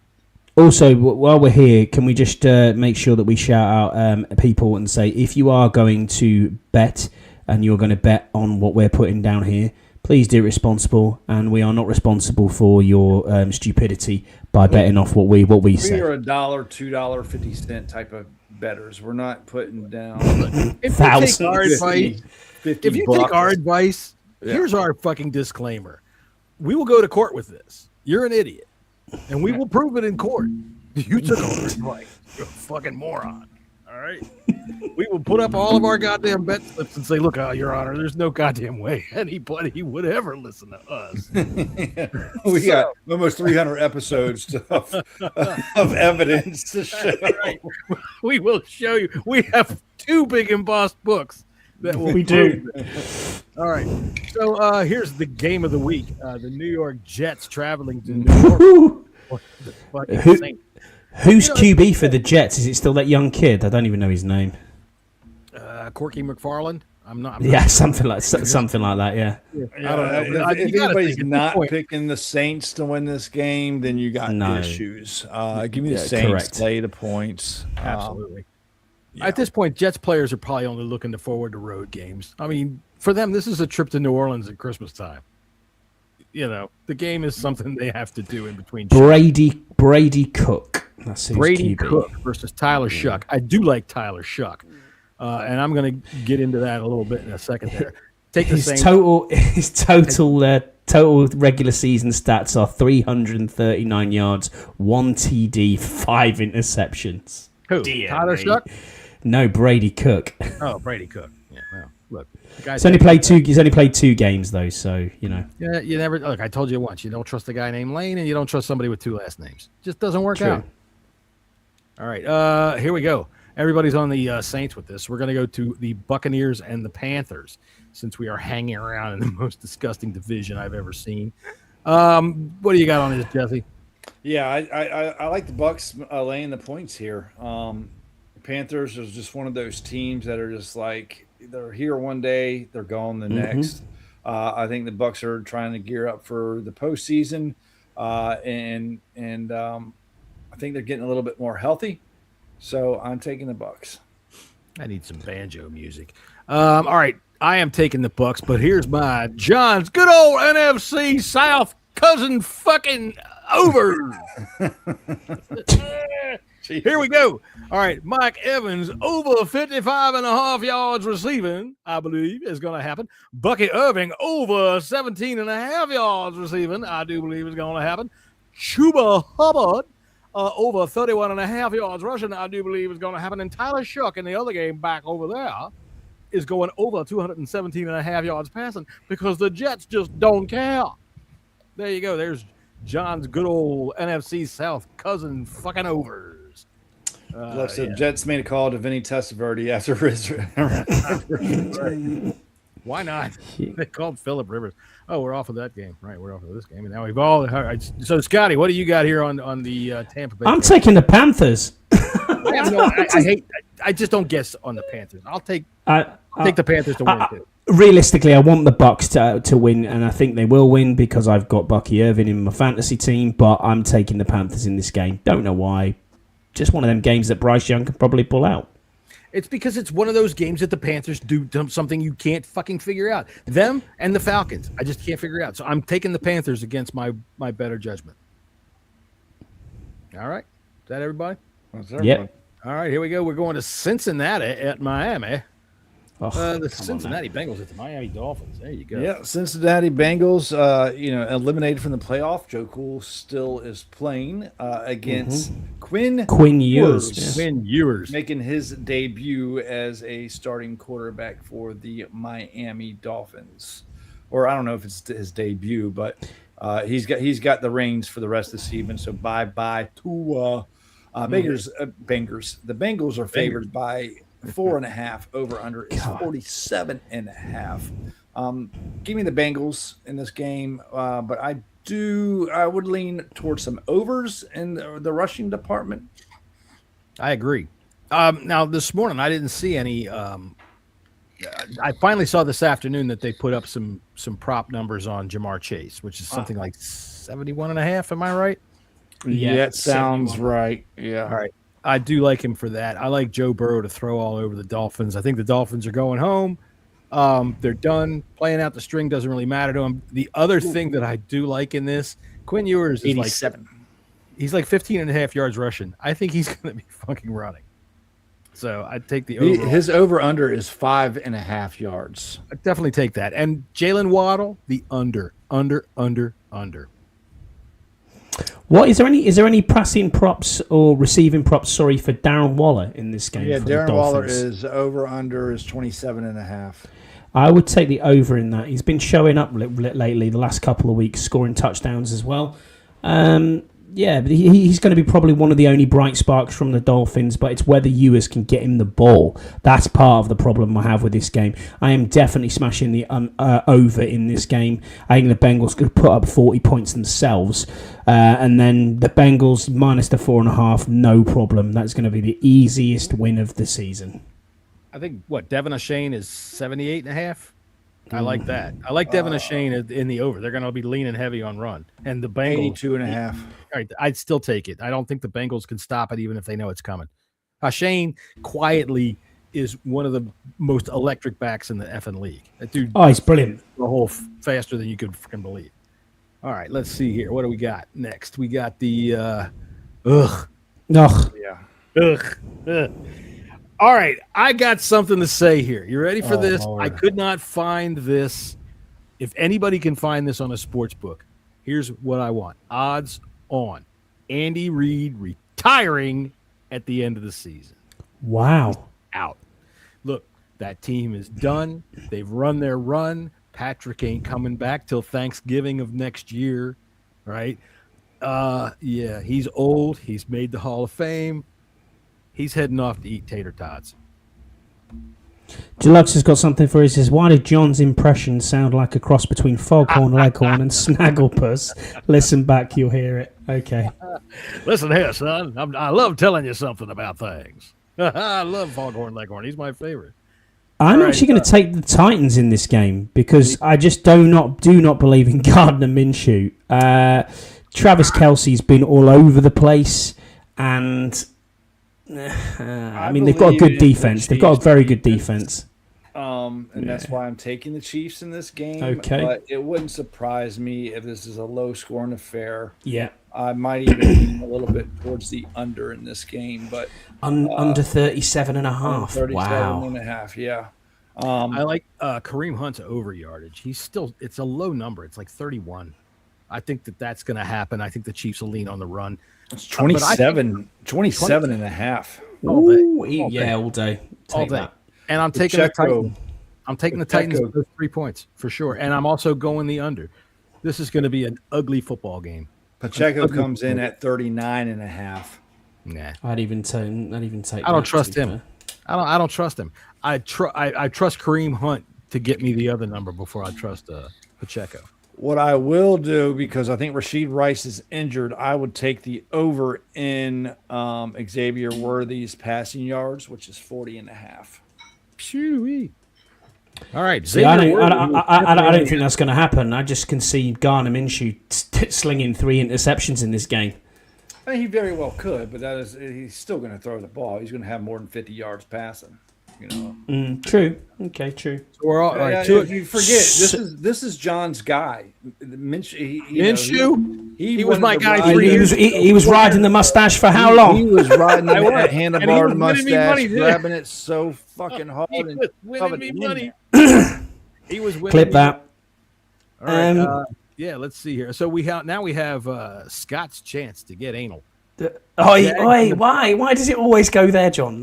Also, while we're here, can we just make sure that we shout out people and say, if you are going to bet and you're going to bet on what we're putting down here, please do it responsible, and we are not responsible for your stupidity by betting off what we say. We are $1, $2, 50-cent type of bettors. We're not putting down if you take our advice, here's our fucking disclaimer. We will go to court with this. You're an idiot. And we will prove it in court. You took our advice. You're a fucking moron. All right? We will put up all of our goddamn bet slips and say, look, Your Honor, there's no goddamn way anybody would ever listen to us. We got almost 300 episodes of evidence to show. Right. We will show you. We have 2 big embossed books that will we do. All right. So here's the game of the week. The New York Jets traveling to New York. Who's QB for the Jets? Is it still that young kid? I don't even know his name. Corky McFarland. I'm not. Something like that. Yeah. I don't know. If anybody's not picking the Saints to win this game, then you got issues. Give me the Saints. Correct. Lay the points. Absolutely. At this point, Jets players are probably only looking forward to road games. I mean, for them, this is a trip to New Orleans at Christmas time. You know, the game is something they have to do in between. Brady Cook. That's Brady Cook versus Tyler Shuck. I do like Tyler Shuck, and I'm going to get into that a little bit in a second. There, take the his total regular season stats are 339 yards, 1 TD, 5 interceptions. Who? Tyler Shuck? No, Brady Cook. Oh, Brady Cook. Yeah. Well, look, he's only played 2 games though, so you know. Yeah, you never look. I told you once. You don't trust a guy named Lane, and you don't trust somebody with 2 last names. Just doesn't work out. All right, here we go. Everybody's on the Saints with this. We're going to go to the Buccaneers and the Panthers, since we are hanging around in the most disgusting division I've ever seen. What do you got on this, Jesse? Yeah, I like the Bucks laying the points here. Panthers is just one of those teams that are just like they're here one day, they're gone the next. I think the Bucks are trying to gear up for the postseason, and I think they're getting a little bit more healthy. So I'm taking the Bucks. I need some banjo music. All right, I am taking the Bucks, but here's my John's good old NFC South cousin fucking over. Here we go. All right, Mike Evans over 55.5 yards receiving, I believe is going to happen. Bucky Irving over 17.5 yards receiving, I do believe is going to happen. Chuba Hubbard over 31.5 yards rushing, I do believe is going to happen. And Tyler Shuck in the other game back over there is going over 217.5 yards passing because the Jets just don't care. There you go. There's John's good old NFC South cousin fucking overs. The Jets made a call to Vinny Testaverde after his. Right. Why not? They called Phillip Rivers. Oh, we're off of that game. Right, we're off of this game. And now we've all. So, Scotty, what do you got here on the Tampa Bay? I'm taking the Panthers. I just don't guess on the Panthers. I'll take the Panthers to win too. Realistically, I want the Bucks to win, and I think they will win because I've got Bucky Irving in my fantasy team. But I'm taking the Panthers in this game. Don't know why. Just one of them games that Bryce Young could probably pull out. It's because it's one of those games that the Panthers do something you can't fucking figure out. Them and the Falcons, I just can't figure out. So I'm taking the Panthers against my better judgment. All right. Is that everybody? Yeah. All right, here we go. We're going to Cincinnati at Miami. The Cincinnati Bengals at the Miami Dolphins. There you go. Yeah, Cincinnati Bengals, eliminated from the playoff. Joe Cool still is playing against Quinn Ewers. Quinn Ewers. Making his debut as a starting quarterback for the Miami Dolphins. or I don't know if it's his debut, but he's got the reins for the rest of the season. So bye to Bengals. The Bengals are favored by 4.5. Over under is 47.5. Give me the Bengals in this game, but I would lean towards some overs in the rushing department. I agree. Now this morning I didn't see any. I finally saw this afternoon that they put up some prop numbers on Jamar Chase, which is something like 71.5. Am I right? Yeah, it sounds right. Yeah. All right. I do like him for that. I like Joe Burrow to throw all over the Dolphins. I think the Dolphins are going home. They're done. Playing out the string doesn't really matter to them. The other thing that I do like in this, Quinn Ewers is 87. He's like 15.5 yards rushing. I think he's going to be fucking running. So I'd take the over. His over-under is 5.5 yards. I'd definitely take that. And Jalen Waddle, the under. What is there any passing props or receiving props? Sorry, for Darren Waller in this game. Yeah, for Darren the Waller Dolphins? is over/under is 27.5. I would take the over in that. He's been showing up lately, the last couple of weeks, scoring touchdowns as well. Yeah, but he's going to be probably one of the only bright sparks from the Dolphins, but it's whether Ewers can get him the ball. That's part of the problem I have with this game. I am definitely smashing the over in this game. I think the Bengals could put up 40 points themselves, and then the Bengals minus the 4.5, no problem. That's going to be the easiest win of the season. I think, Devin O'Shane is 78.5? I like that. I like Devin O'Shane in the over. They're going to be leaning heavy on run. And the Bengals. 82.5. All right, I'd still take it. I don't think the Bengals can stop it even if they know it's coming. O'Shane quietly is one of the most electric backs in the effing league. That dude. Oh, he's brilliant. The whole faster than you could freaking believe. All right, let's see here. What do we got next? We got the Ugh. Yeah. Ugh. All right, I got something to say here. You ready for this? Lord. I could not find this. If anybody can find this on a sports book, here's what I want. Odds on Andy Reid retiring at the end of the season. Wow. Out. Look, that team is done. They've run their run. Patrick ain't coming back till Thanksgiving of next year, right? Yeah, he's old. He's made the Hall of Fame. He's heading off to eat tater tots. Deluxe has got something for us. He says, why did John's impression sound like a cross between Foghorn Leghorn and Snagglepuss? Listen back, you'll hear it. Okay. Listen here, son. I love telling you something about things. I love Foghorn Leghorn. He's my favorite. I'm actually going to take the Titans in this game because I just do not believe in Gardner Minshew. Travis Kelce's been all over the place, and I mean they've got a good defense. They've got a very good defense. And that's why I'm taking the Chiefs in this game. Okay. But it wouldn't surprise me if this is a low-scoring affair. Yeah. I might even lean a little bit towards the under in this game, but Under 37.5. 37.5, yeah. I like Kareem Hunt's over yardage. It's a low number. It's like 31. I think that's going to happen. I think the Chiefs will lean on the run. It's 27 and a half. All day. All day. All Take day. that. And I'm taking the Pacheco. Titans. I'm taking the Titans with those 3 points for sure. And I'm also going the under. This is going to be an ugly football game. Pacheco comes in at 39.5. Nah. I'd even take. I don't trust him. I don't trust him. I trust Kareem Hunt to get me the other number before I trust Pacheco. What I will do, because I think Rashid Rice is injured, I would take the over in Xavier Worthy's passing yards, which is 40.5. Phew. All right. See, I don't think that's going to happen. I just can see Gardner Minshew slinging 3 interceptions in this game. I mean, he very well could, but he's still going to throw the ball. He's going to have more than 50 yards passing. You know. True. Okay. True. So we're all right. You forget this is John's guy. Minshew. He was my guy 3 years. He was riding the mustache for how long? He was riding that handlebar winning me mustache, money, grabbing it so fucking hard. He was winning me money. He was winning. Clip that. All right. Yeah. Let's see here. So we have Scott's chance to get anal. Why does it always go there, John?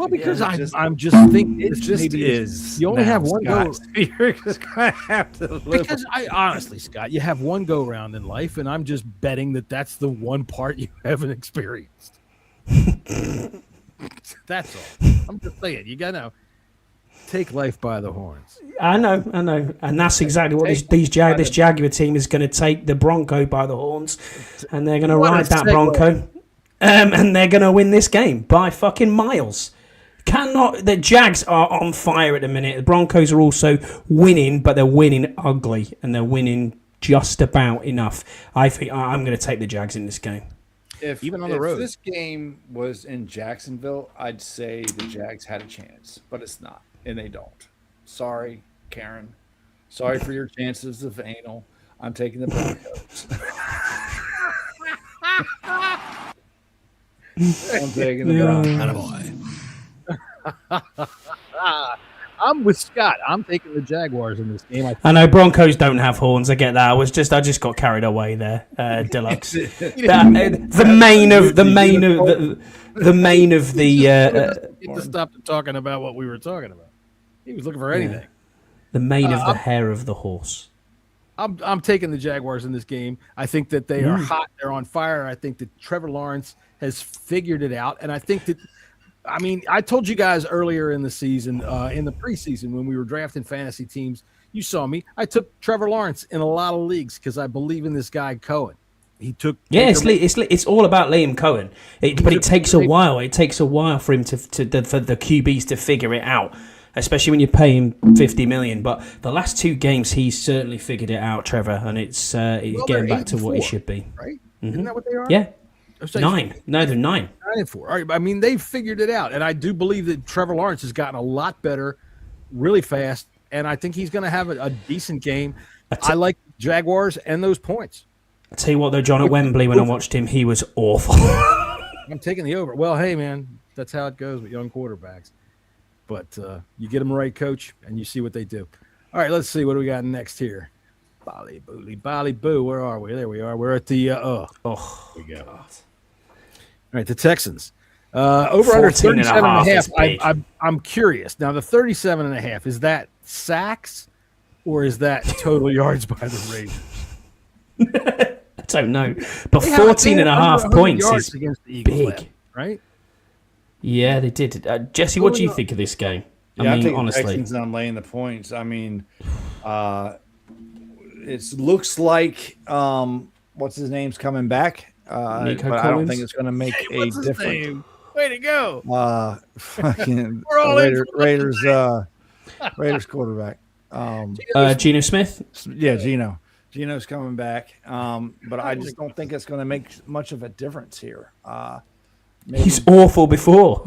Because I'm just thinking It just is. You only now, have one go. Scott. You're just gonna have to live. Because I honestly, Scott, you have one go round in life, and I'm just betting that that's the one part you haven't experienced. That's all. I'm just saying, you gotta take life by the horns. I know, and that's exactly what this Jaguar team is going to take the Bronco by the horns, and they're going to ride that Bronco, and they're going to win this game by fucking miles. The Jags are on fire at the minute. The Broncos are also winning, but they're winning ugly, and they're winning just about enough. I think I'm going to take the Jags in this game. Even on the road. If this game was in Jacksonville, I'd say the Jags had a chance, but it's not, and they don't. Sorry, Karen. Sorry for your chances of anal. I'm taking the Broncos. I'm taking the Broncos. I'm with Scott. I'm taking the Jaguars in this game. I know Broncos don't have horns. I get that. I just got carried away there, Deluxe. The main of the. Get to stop talking about what we were talking about. He was looking for anything. Yeah. The mane of the hair of the horse. I'm taking the Jaguars in this game. I think that they are hot. They're on fire. I think that Trevor Lawrence has figured it out, and I think that. I mean, I told you guys earlier in the season, in the preseason, when we were drafting fantasy teams, you saw me. I took Trevor Lawrence in a lot of leagues because I believe in this guy Cohen. He took it's all about Liam Cohen, but it takes a while. It takes a while for him for the QBs to figure it out, especially when you pay him $50 million. But the last two games, he's certainly figured it out, Trevor, and it's getting back to what he should be. Right? Mm-hmm. Isn't that what they are? Yeah. 9. No, they're 9. 9-4. All right. I mean, they've figured it out, and I do believe that Trevor Lawrence has gotten a lot better, really fast, and I think he's going to have a decent game. I like Jaguars and those points. I'll tell you what, though, John, at Wembley, when I watched him, he was awful. I'm taking the over. Well, hey, man, that's how it goes with young quarterbacks. But you get them right, coach, and you see what they do. All right, let's see what do we got next here. Bolly boo. Where are we? There we are. We're at the here we go. All right, the Texans. Over under 37.5. I'm curious. Now, the 37.5, is that sacks or is that total yards by the Raiders? I don't know. But 14.5 points is against the Eagles, big. Right? Yeah, they did. Jesse, what do you think of this game? Yeah, I mean, honestly. Texans, I'm laying the points. I mean, it looks like what's his name's coming back. But Collins? I don't think it's going to make a difference. Name? Way to go! Fucking Raiders quarterback. Geno Smith. Yeah, Geno's coming back. But I just don't think it's going to make much of a difference here. He's awful before.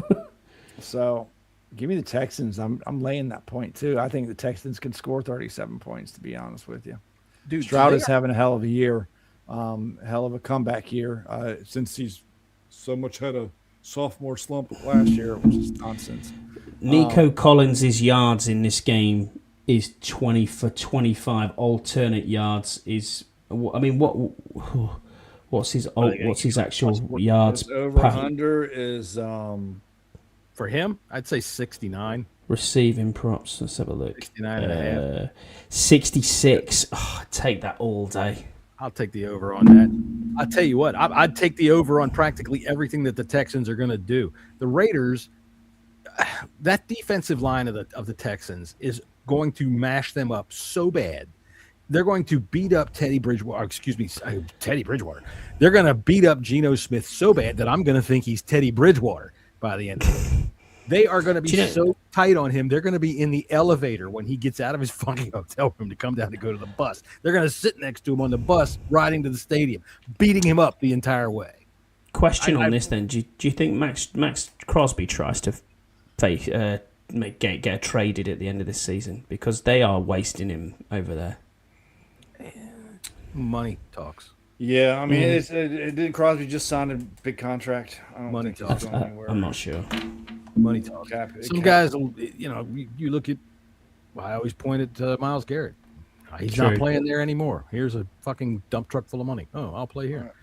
So, give me the Texans. I'm laying that point too. I think the Texans can score 37 points. To be honest with you, Dude, Stroud is having a hell of a year. Hell of a comeback year since he's so much had a sophomore slump last year, which is nonsense. Nico Collins' yards in this game is 20 for 25. Alternate yards is, I mean, what's his actual yards? Over under is for him, I'd say 69. Receiving props. Let's have a look. 69.5. 66. Oh, take that all day. I'll take the over on that. I'll tell you what, I'd take the over on practically everything that the Texans are going to do. The Raiders, that defensive line of the Texans is going to mash them up so bad. They're going to beat up Teddy Bridgewater. They're going to beat up Geno Smith so bad that I'm going to think he's Teddy Bridgewater by the end of it. They are going to be so tight on him. They're going to be in the elevator when he gets out of his fucking hotel room to come down to go to the bus. They're going to sit next to him on the bus riding to the stadium, beating him up the entire way. Question on this then. Do you think Max Crosby tries to get traded at the end of this season? Because they are wasting him over there. Money talks. Yeah, I mean, didn't Crosby just signed a big contract? I don't Money think talks. it's going anywhere. I'm not sure. Money talks. Some guys, you look at. Well, I always pointed to Myles Garrett. He's not playing there anymore. Here's a fucking dump truck full of money. Oh, I'll play here.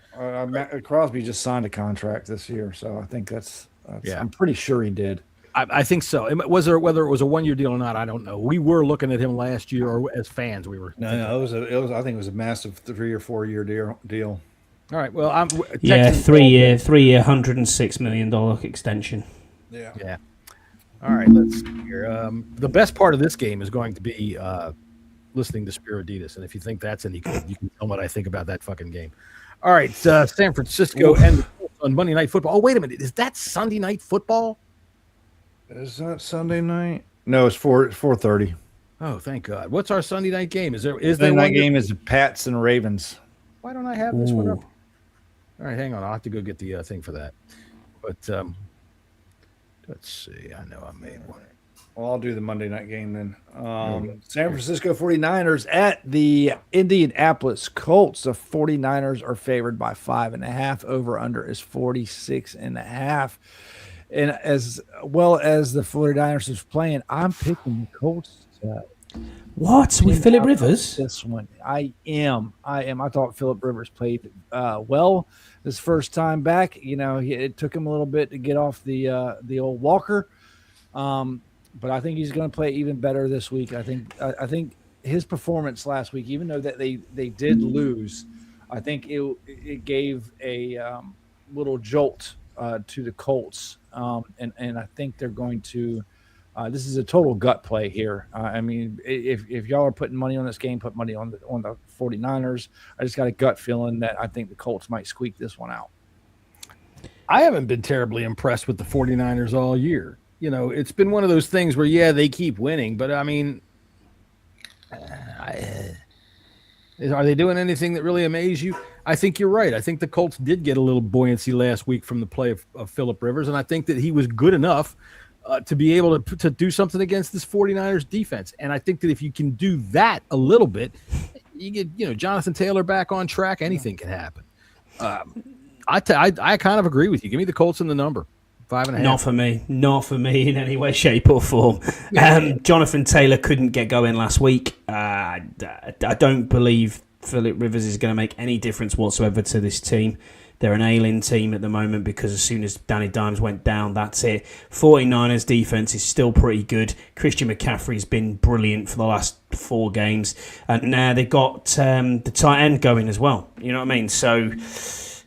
Crosby just signed a contract this year, so I think that's Yeah. I'm pretty sure he did. I think so. Whether it was a 1 year deal or not, I don't know. We were looking at him last year, or as fans, we were. No, it was. I think it was a massive 3 or 4 year deal. All right. Well, I'm 3 year, $106 million extension. Yeah. All right. Let's see here. The best part of this game is going to be listening to Spiriditas, and if you think that's any good, you can tell what I think about that fucking game. All right. San Francisco and the Colts on Monday Night Football. Oh, wait a minute. Is that Sunday Night Football? Is that Sunday night? No, it's 4:30. Oh, thank God. What's our Sunday night game? Is there Sunday one night game is the Pats and Ravens. Why don't I have this one up? All right, hang on. I'll have to go get the thing for that. But let's see. I know I made one. Well, I'll do the Monday night game then. San Francisco 49ers at the Indianapolis Colts. The 49ers are favored by 5.5. Over under is 46.5. And as well as the 49ers is playing, I'm picking the Colts. What? With Phillip Rivers? This one. I am. I thought Phillip Rivers played well his first time back. You know, it took him a little bit to get off the old walker. But I think he's going to play even better this week. I think his performance last week, even though that they did lose, I think it gave a little jolt to the Colts. And I think they're going to this is a total gut play here. I mean, if y'all are putting money on this game, put money on the 49ers. I just got a gut feeling that I think the Colts might squeak this one out. I haven't been terribly impressed with the 49ers all year. You know, it's been one of those things where, yeah, they keep winning, but I mean, are they doing anything that really amazes you? I think you're right. I think the Colts did get a little buoyancy last week from the play of Phillip Rivers, and I think that he was good enough to be able to do something against this 49ers defense. And I think that if you can do that a little bit, you get Jonathan Taylor back on track, anything can happen. I kind of agree with you. Give me the Colts in the number. 5.5. Not for me in any way, shape, or form. Jonathan Taylor couldn't get going last week. I don't believe Phillip Rivers is going to make any difference whatsoever to this team. They're an ailing team at the moment because as soon as Danny Dimes went down, that's it. 49ers defense is still pretty good. Christian McCaffrey's been brilliant for the last 4 games. And now they've got the tight end going as well. You know what I mean? So,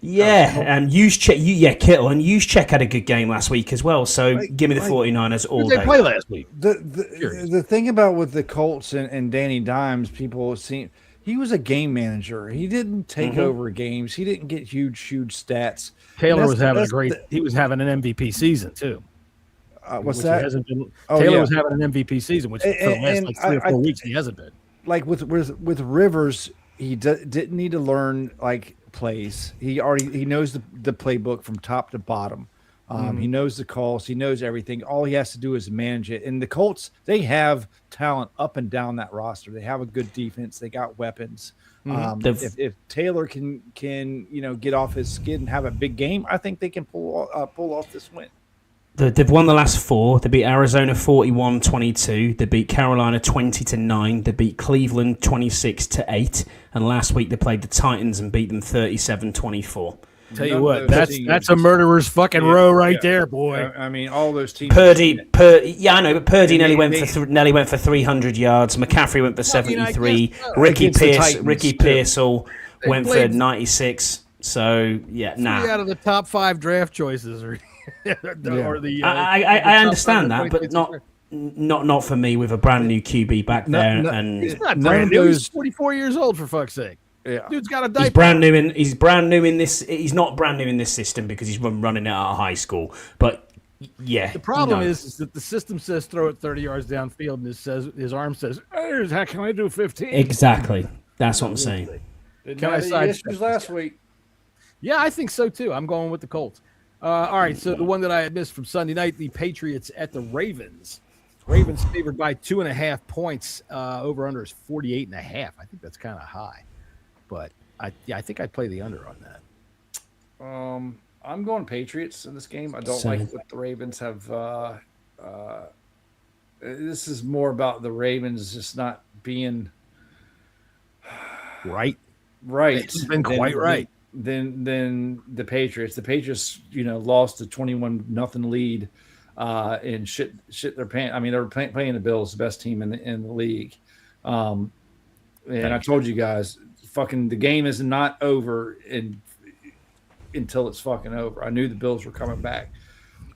yeah. And Kittle. And Juszczyk had a good game last week as well. So give me the 49ers all day. They play last week. The thing about with the Colts and Danny Dimes, people seem... He was a game manager. He didn't take over games. He didn't get huge stats. Taylor was having he was having an MVP season too. What's that? Taylor was having an MVP season, which for the last 3 or 4 weeks he hasn't been. Like with Rivers, he didn't need to learn plays. He knows the playbook from top to bottom. He knows the calls. He knows everything. All he has to do is manage it. And the Colts, they have talent up and down that roster. They have a good defense. They got weapons. If Taylor can get off his skid and have a big game, I think they can pull off this win. They've won the last 4. They beat Arizona 41-22. They beat Carolina 20-9. They beat Cleveland 26-8. And last week they played the Titans and beat them 37-24. Tell you what, that's a murderer's fucking row right there, boy. I mean, all those teams. Purdy, I know, but Purdy nearly went for 300 yards. McCaffrey went for 73. Ricky Pearsall went for 96. So yeah, 3 out of the top 5 draft choices are. I understand that, but not for me with a brand new QB back there. And he's not brand new. He's 44 years old, for fuck's sake. Yeah. Dude's got a diaper. He's brand new in this. He's not brand new in this system because he's running it out of high school. But yeah, the problem is that the system says throw it 30 yards downfield, and his arm says, "How can I do 15?" Exactly. That's what I'm saying. Can I side issues last week? Yeah, I think so too. I'm going with the Colts. All right, so the one that I had missed from Sunday night, the Patriots at the Ravens. Ravens favored by 2.5 points. Over under is 48.5. I think that's kind of high. But I think I'd play the under on that. I'm going Patriots in this game. I don't like what the Ravens have. This is more about the Ravens just not being right. Right, it's been quite right than the Patriots. The Patriots, lost a 21-0 lead, and shit their pants. I mean, they were playing the Bills, the best team in the league. And I told you guys, fucking the game is not over until it's fucking over. I knew the Bills were coming back.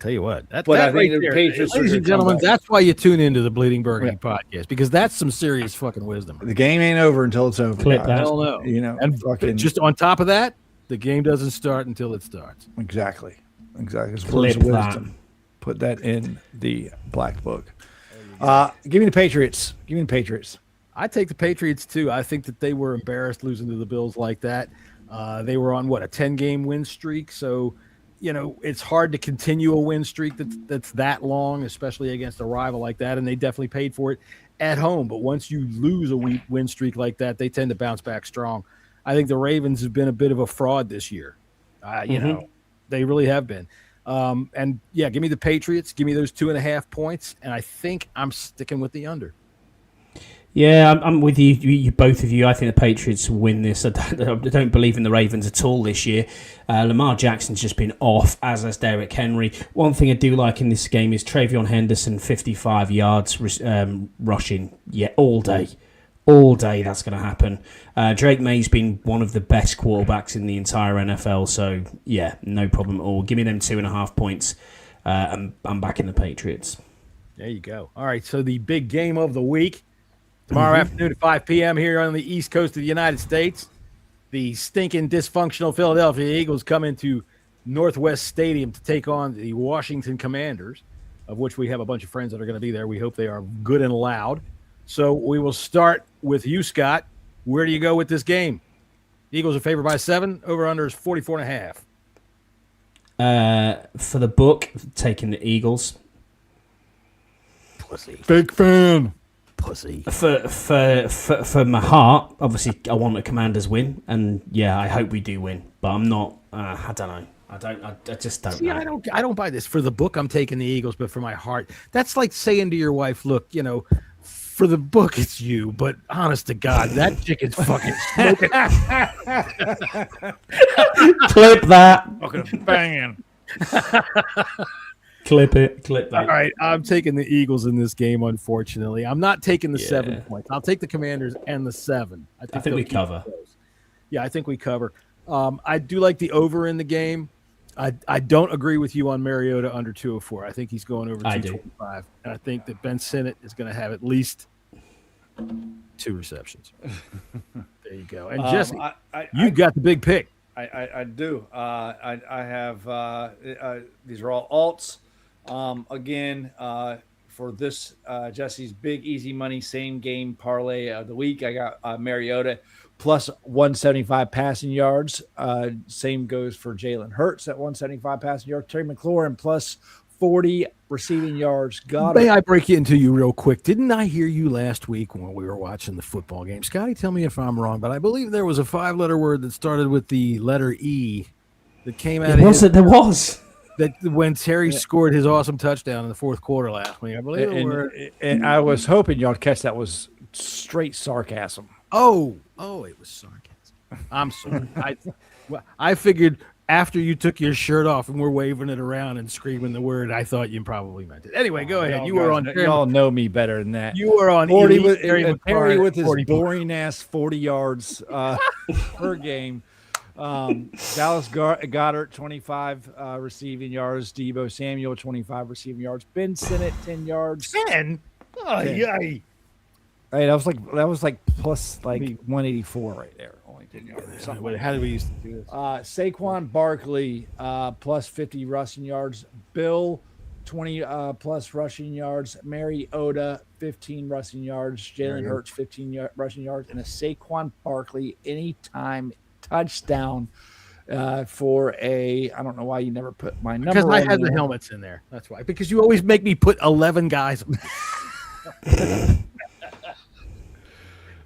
Tell you what, I think the Patriots, ladies and gentlemen, that's why you tune into the Bleeding Burgundy podcast, because that's some serious fucking wisdom. The game ain't over until it's over. Clip that. Hell no. And fucking, just on top of that, the game doesn't start until it starts. Exactly. It's Clip words of that. wisdom. Put that in the black book. Give me the Patriots. I take the Patriots too. I think that they were embarrassed losing to the Bills like that. They were on a 10-game win streak, so it's hard to continue a win streak that's that long, especially against a rival like that. And they definitely paid for it at home. But once you lose a win streak like that, they tend to bounce back strong. I think the Ravens have been a bit of a fraud this year. They really have been. And yeah, give me the Patriots. Give me those 2.5 points. And I think I'm sticking with the under. Yeah, I'm with you, both of you. I think the Patriots win this. I don't believe in the Ravens at all this year. Lamar Jackson's just been off, as has Derrick Henry. One thing I do like in this game is Travion Henderson, 55 yards rushing. Yeah, all day. All day that's going to happen. Drake May's been one of the best quarterbacks in the entire NFL. So, yeah, no problem at all. Give me them 2.5 points. I'm backing the Patriots. There you go. All right, so the big game of the week. Tomorrow afternoon at 5 p.m. here on the East Coast of the United States, the stinking dysfunctional Philadelphia Eagles come into Northwest Stadium to take on the Washington Commanders, of which we have a bunch of friends that are going to be there. We hope they are good and loud. So we will start with you, Scott. Where do you go with this game? The Eagles are favored by 7. Over-under is 44.5. For the book, taking the Eagles. Pussy. Big fan. Pussy. For my heart, obviously, I want the Commanders win, and yeah, I hope we do win. But I'm not. I don't know. I just don't. See, know. I don't buy this. For the book, I'm taking the Eagles, but for my heart, that's like saying to your wife, "Look, for the book, it's you, but honest to God, that chicken's fucking smoking." Clip that. Fucking banging. Clip it. Clip that. All right, I'm taking the Eagles in this game, unfortunately. I'm not taking the 7 points. I'll take the Commanders and the 7. I think we cover. Yeah, I think we cover. I do like the over in the game. I don't agree with you on Mariota under 204. I think he's going over 225. And I think that Ben Sinnott is going to have at least 2 receptions. There you go. And Jesse, you've got the big pick. I do. I have these are all alts. Again, for this Jesse's big easy money same game parlay of the week, I got Mariota plus 175 passing yards. Same goes for Jalen Hurts at 175 passing yards. Terry McLaurin plus 40 receiving yards. May I break into you real quick? Didn't I hear you last week when we were watching the football game? Scotty, tell me if I'm wrong, but I believe there was a 5-letter word that started with the letter E that came out of There was. That when Terry scored his awesome touchdown in the fourth quarter last week. I believe and I was hoping y'all catch that was straight sarcasm. Oh, it was sarcasm. I'm sorry. I figured after you took your shirt off and were waving it around and screaming the word, I thought you probably meant it. Anyway, go ahead. You were on. Y'all know me better than that. You were on 40 with his 40 boring ass 40 yards per game. Dallas Goddard 25 receiving yards. Deebo Samuel 25 receiving yards. Ben Sinnott 10 yards. 10. Oh, yay. Hey, that was like plus like 184 right there. Only 10 yards. How did we used to do this? Saquon Barkley plus 50 rushing yards. Bill 20 plus rushing yards. Mariota 15 rushing yards. Jalen Hurts 15 rushing yards, and a Saquon Barkley anytime touchdown for a. I don't know why you never put my number. Because I had the helmets in there. That's why. Because you always make me put 11 guys.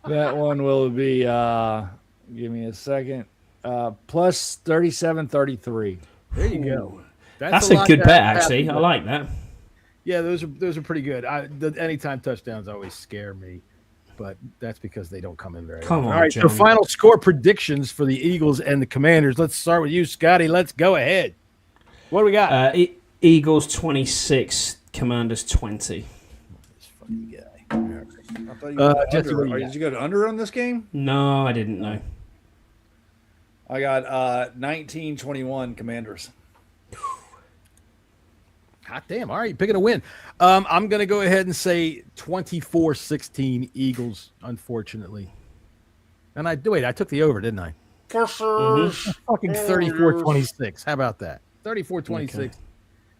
That one will be. Give me a second. Plus 37-33. There you go. That's a good bet, actually. I like that. Yeah, those are pretty good. The anytime touchdowns always scare me. but that's because they don't come in very Come often. on, All right, John. so final score predictions for the Eagles and the Commanders. Let's start with you, Scotty. Let's go ahead. What do we got? Eagles 26, Commanders 20. This fucking guy. I thought you got Jesse, under. what do you Did you go to under on this game? No, I didn't know. I got 19-21 Commanders. Hot damn. All right, you're picking a win. I'm going to go ahead and say 24-16 Eagles, unfortunately. And I took the over, didn't I? For sure. Fucking 34-26. How about that? 34-26. Okay.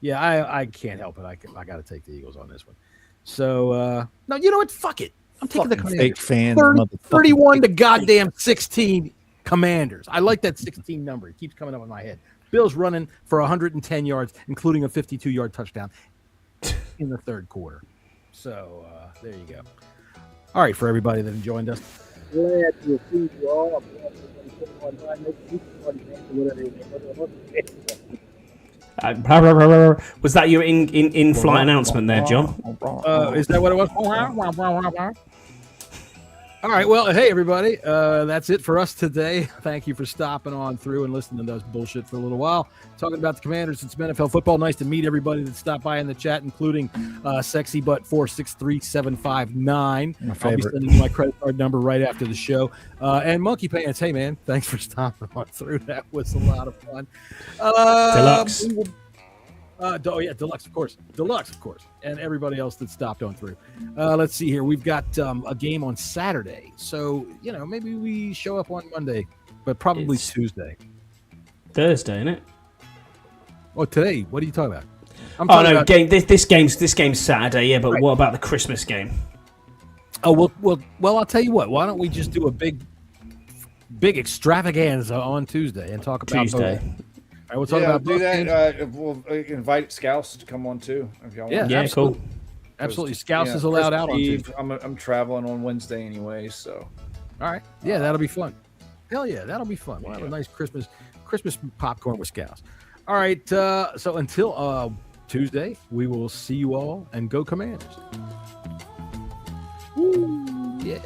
Yeah, I can't help it. I got to take the Eagles on this one. So, no, you know what? Fuck it. I'm taking the Commanders. Fake fans. 31 to goddamn 16 Commanders. I like that 16 number. It keeps coming up in my head. Bills running for 110 yards, including a 52-yard touchdown in the third quarter. So there you go. All right, for everybody that joined us. Glad to see you all. Was that your in-flight announcement there, John? Is that what it was? All right, well, hey, everybody. That's it for us today. Thank you for stopping on through and listening to us bullshit for a little while. Talking about the Commanders. It's been NFL football. Nice to meet everybody that stopped by in the chat, including Sexy Butt 463759. I'll be sending you my credit card number right after the show. And Monkey Pants, hey, man, thanks for stopping on through. That was a lot of fun. Deluxe. Deluxe, of course. And everybody else that stopped on through. Let's see here. We've got a game on Saturday. So, maybe we show up on Monday, but probably It's Tuesday. Thursday, isn't it? Oh, today? What are you talking about? I'm Oh, talking no, about... this game's Saturday, yeah, but Right. what about the Christmas game? Oh, well, I'll tell you what. Why don't we just do a big extravaganza on Tuesday and talk about Tuesday. both. All right, we'll talk about do both that. games. We'll invite Scouts to come on too. If y'all Yeah, want. Yeah, absolutely. cool. Absolutely. Scouts is allowed out on Eve, Tuesday. I'm traveling on Wednesday anyway, so All right. Yeah, that'll be fun. Hell yeah, that'll be fun. We'll have a nice Christmas popcorn with Scouts. All right. So until Tuesday, we will see you all and go Commanders. Woo, yeah.